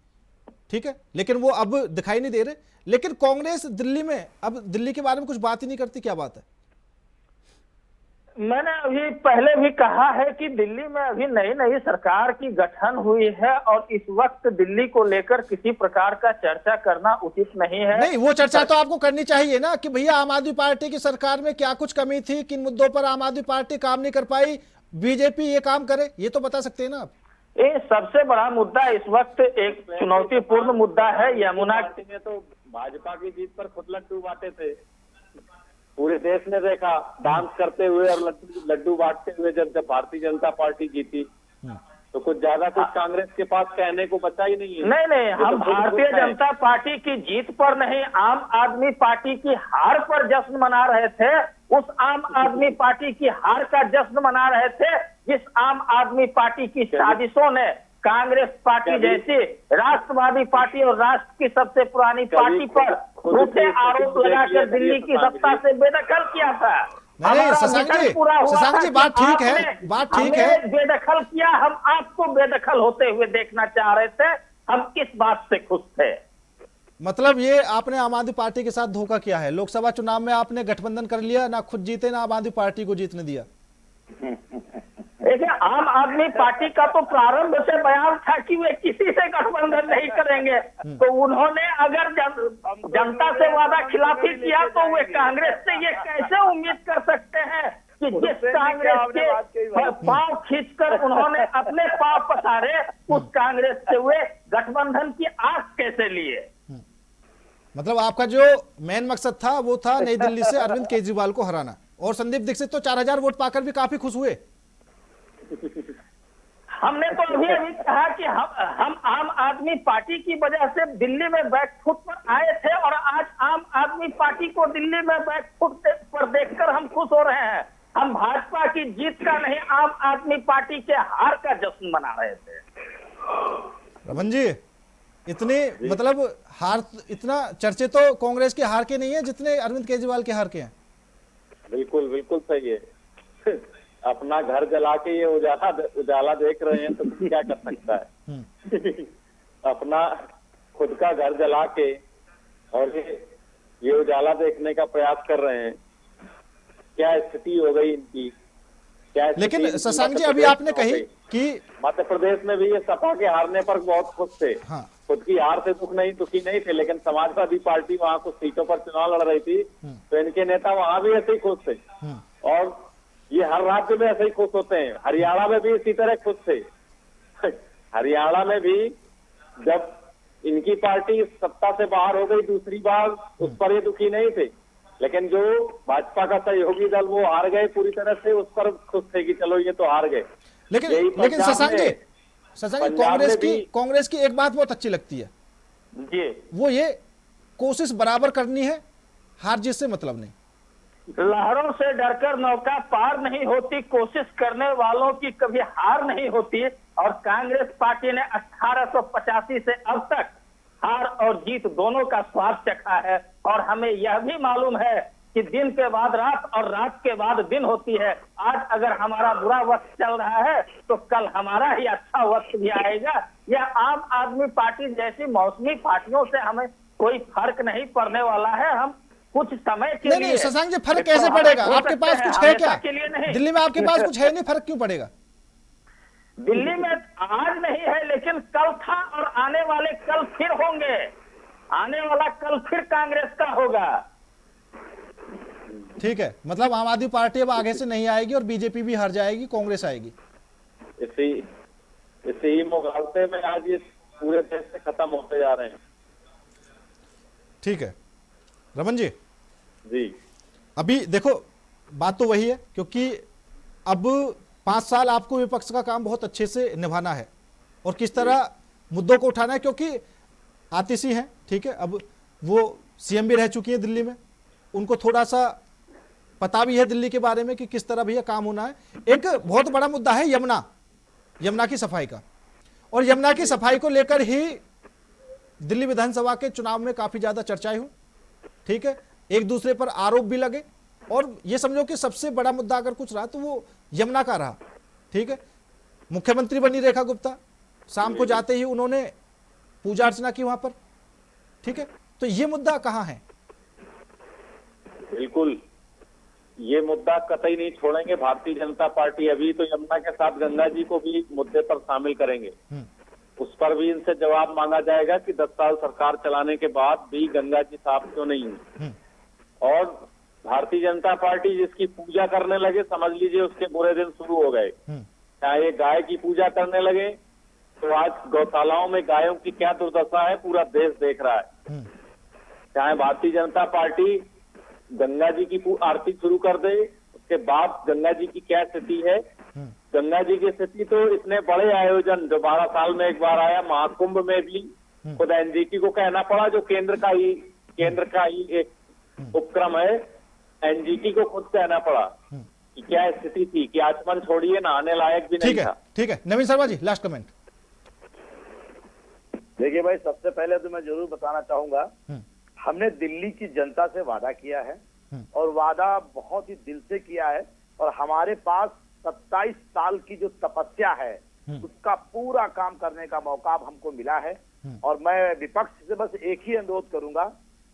ठीक है, लेकिन वो अब दिखाई नहीं दे रहे। लेकिन कांग्रेस दिल्ली में अब दिल्ली के बारे में कुछ बात ही नहीं करती, क्या बात है? मैंने अभी पहले भी कहा है कि दिल्ली में अभी नई सरकार की गठन हुई है और इस वक्त दिल्ली को लेकर किसी प्रकार का चर्चा करना उचित नहीं है। नहीं, वो चर्चा तो आपको करनी चाहिए ना कि भैया आम आदमी पार्टी की सरकार में क्या कुछ कमी थी, किन मुद्दों पर आम आदमी पार्टी काम नहीं कर पाई, बीजेपी ये काम करे, ये तो बता सकते हैं ना आप। ये सबसे बड़ा मुद्दा इस वक्त एक चुनौतीपूर्ण मुद्दा है। यमुना में तो भाजपा की जीत पर खुद लड्डू बांटे थे, पूरे देश ने देखा डांस करते हुए और लड्डू बांटते हुए जब भारतीय जनता पार्टी जीती। तो कुछ ज्यादा कुछ कांग्रेस के पास कहने को बचा ही नहीं है। नहीं, हम भारतीय जनता पार्टी की जीत पर नहीं, आम आदमी पार्टी की हार पर जश्न मना रहे थे। उस आम आदमी पार्टी की हार का जश्न मना रहे थे जिस आम आदमी पार्टी की साजिशों ने कांग्रेस पार्टी जैसी राष्ट्रवादी पार्टी और राष्ट्र की सबसे पुरानी पार्टी पर झूठे आरोप लगाकर दिल्ली की सत्ता से बेदखल किया था। नहीं शशांक जी बात ठीक है, बेदखल किया, हम आपको बेदखल होते हुए देखना चाह रहे थे, हम किस बात से खुश थे? मतलब ये आपने आम आदमी पार्टी के साथ धोखा किया है। लोकसभा चुनाव में आपने गठबंधन कर लिया, ना खुद जीते ना आम आदमी पार्टी को जीतने दिया। देखिए, आम आदमी पार्टी का तो प्रारंभ से बयान था कि वे किसी से गठबंधन नहीं करेंगे, तो उन्होंने अगर जनता से वादा खिलाफी किया तो वे कांग्रेस से ये कैसे उम्मीद कर सकते हैं कि जिस कांग्रेस के पांव खींचकर उन्होंने अपने पांव पसारे, उस कांग्रेस से वे गठबंधन की आस कैसे लिए? मतलब आपका जो मेन मकसद था वो था नई दिल्ली से अरविंद केजरीवाल को हराना, और संदीप दीक्षित तो 4000 वोट पाकर भी काफी खुश हुए। हमने तो अभी कहा कि हम आम आदमी पार्टी की वजह से दिल्ली में बैकफुट पर आए थे, और आज आम आदमी पार्टी को दिल्ली में बैकफुट पर देखकर हम खुश हो रहे हैं। हम भाजपा की जीत का नहीं, आम आदमी पार्टी के हार का जश्न मना रहे थे। रमन जी, इतने मतलब हार, इतना चर्चे तो कांग्रेस के हार के नहीं है जितने अरविंद केजरीवाल के हार के हैं। बिल्कुल बिल्कुल सही है। अपना घर जला के ये उजाला देख रहे हैं तो क्या कर सकता है। अपना खुद का घर जला के और ये उजाला देखने का प्रयास कर रहे हैं। क्या स्थिति हो गई इनकी, क्या? लेकिन शशांक जी, अभी आपने कही कि मध्य प्रदेश में भी ये सपा के हारने पर बहुत खुश थे। हाँ। खुद की हार से दुखी नहीं थे, लेकिन समाजवादी पार्टी वहां कुछ सीटों पर चुनाव लड़ रही थी तो इनके नेता वहां भी ऐसे ही खुश थे, और ये हर राज्य में ऐसे ही खुश होते हैं। हरियाणा में भी इसी तरह खुश थे। हरियाणा में भी जब इनकी पार्टी सत्ता से बाहर हो गई दूसरी बार, उस पर ये दुखी नहीं थे, लेकिन जो भाजपा का सहयोगी दल वो हार गए पूरी तरह से, उस पर खुश थे कि चलो ये तो हार गए। लेकिन शशांक जी, कांग्रेस की एक बात बहुत अच्छी लगती है जी, वो ये कोशिश बराबर करनी है, हार जीत से मतलब नहीं। लहरों से डरकर नौका पार नहीं होती, कोशिश करने वालों की कभी हार नहीं होती। और कांग्रेस पार्टी ने 1885 से अब तक हार और जीत दोनों का स्वाद चखा है, और हमें यह भी मालूम है कि दिन के बाद रात और रात के बाद दिन होती है। आज अगर हमारा बुरा वक्त चल रहा है तो कल हमारा ही अच्छा वक्त भी आएगा। यह आम आदमी पार्टी जैसी मौसमी पार्टियों से हमें कोई फर्क नहीं पड़ने वाला है। हम कुछ समय के लिए नहीं शशांक जी, फर्क कैसे पड़ेगा? आपके पास कुछ है क्या? दिल्ली में आपके पास कुछ है नहीं, फर्क क्यों पड़ेगा? दिल्ली में आज नहीं है, लेकिन कल था, और आने वाले कल फिर होंगे। आने वाला कल फिर कांग्रेस का होगा। ठीक है, मतलब आम आदमी पार्टी अब आगे से नहीं आएगी और बीजेपी भी हार जाएगी, कांग्रेस आएगी। इसी मुकाबले में आज ये पूरे देश से खत्म होते जा रहे हैं। ठीक है रमन जी, अभी देखो बात तो वही है, क्योंकि अब 5 साल आपको विपक्ष का काम बहुत अच्छे से निभाना है और किस तरह मुद्दों को उठाना है, क्योंकि आतिशी हैं, ठीक है, अब वो सीएम भी रह चुकी है दिल्ली में, उनको थोड़ा सा पता भी है दिल्ली के बारे में कि किस तरह भैया काम होना है। एक बहुत बड़ा मुद्दा है यमुना की सफाई का, और यमुना की सफाई को लेकर ही दिल्ली विधानसभा के चुनाव में काफी ज्यादा चर्चाएं हुई, ठीक है, एक दूसरे पर आरोप भी लगे, और ये समझो कि सबसे बड़ा मुद्दा अगर कुछ रहा तो वो यमुना का रहा, ठीक है। मुख्यमंत्री बनी रेखा गुप्ता, शाम को जाते ही उन्होंने पूजा अर्चना की वहां पर, ठीक है, तो ये मुद्दा कहां है? बिल्कुल, ये मुद्दा कतई नहीं छोड़ेंगे भारतीय जनता पार्टी। अभी तो यमुना के साथ गंगा जी को भी मुद्दे पर शामिल करेंगे, उस पर भी इनसे जवाब मांगा जाएगा कि 10 साल सरकार चलाने के बाद भी गंगा जी साफ क्यों नहीं हुई। और भारतीय जनता पार्टी जिसकी पूजा करने लगे, समझ लीजिए उसके बुरे दिन शुरू हो गए। चाहे गाय की पूजा करने लगे तो आज गौशालाओं में गायों की क्या दुर्दशा है पूरा देश देख रहा है। चाहे भारतीय जनता पार्टी गंगा जी की आरती शुरू कर दे, उसके बाद गंगा जी की क्या स्थिति है गंगा जी की स्थिति तो इतने बड़े आयोजन जो 12 साल में एक बार आया, महाकुंभ में भी खुद एनजीटी को कहना पड़ा, जो केंद्र का ही एक उपक्रम है, एनजीटी को खुद कहना पड़ा कि क्या स्थिति थी कि आचमन छोड़िए नहाने लायक भी नहीं था। ठीक है नवीन शर्मा जी, लास्ट कमेंट। देखिए भाई, सबसे पहले तो मैं जरूर बताना चाहूंगा, हमने दिल्ली की जनता से वादा किया है और वादा बहुत ही दिल से किया है, और हमारे पास 27 साल की जो तपस्या है उसका पूरा काम करने का मौका अब हमको मिला है। और मैं विपक्ष से बस एक ही अनुरोध करूंगा,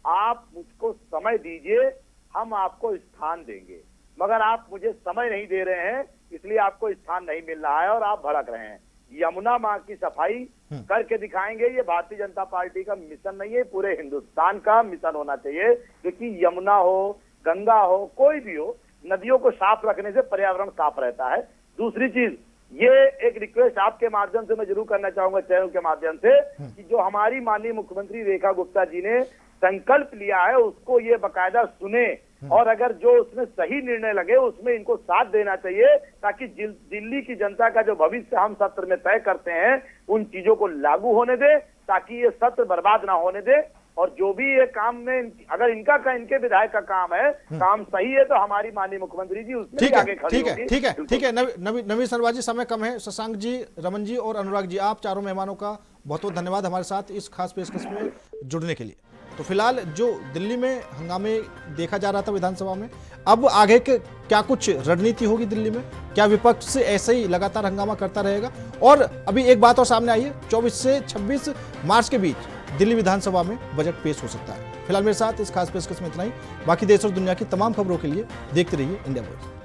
आप मुझको समय दीजिए, हम आपको स्थान देंगे, मगर आप मुझे समय नहीं दे रहे हैं, इसलिए आपको स्थान नहीं मिल रहा है और आप भड़क रहे हैं। यमुना माँ की सफाई करके दिखाएंगे, ये भारतीय जनता पार्टी का मिशन नहीं है, पूरे हिंदुस्तान का मिशन होना चाहिए, क्योंकि यमुना हो, गंगा हो, कोई भी हो, नदियों को साफ रखने से पर्यावरण साफ रहता है। दूसरी चीज, ये एक रिक्वेस्ट आपके माध्यम से मैं जरूर करना चाहूंगा, चैनल के माध्यम से, कि जो हमारी माननीय मुख्यमंत्री रेखा गुप्ता जी ने संकल्प लिया है उसको ये बकायदा सुने, और अगर जो उसमें सही निर्णय लगे उसमें इनको साथ देना चाहिए, ताकि दिल्ली की जनता का जो भविष्य हम सत्र में तय करते हैं उन चीजों को लागू होने दे, ताकि ये सत्र बर्बाद ना होने दे। और जो भी ये काम में अगर इनके विधायक का काम है, काम सही है, तो हमारी माननीय मुख्यमंत्री जी उसमें भी आगे खड़ी होगी। ठीक है नवीन शर्मा जी, समय कम है। शशांक जी, रमन जी और अनुराग जी, आप चारों मेहमानों का बहुत बहुत धन्यवाद हमारे साथ इस खास पेशकश में जुड़ने के लिए। तो फिलहाल जो दिल्ली में हंगामे देखा जा रहा था विधानसभा में, अब आगे के क्या कुछ रणनीति होगी दिल्ली में? क्या विपक्ष ऐसे ही लगातार हंगामा करता रहेगा? और अभी एक बात और सामने आई है, 24 से 26 मार्च के बीच दिल्ली विधानसभा में बजट पेश हो सकता है। फिलहाल मेरे साथ इस खास पेशकश में इतना ही। बाकी देश और दुनिया की तमाम खबरों के लिए देखते रहिए इंडिया वॉइस।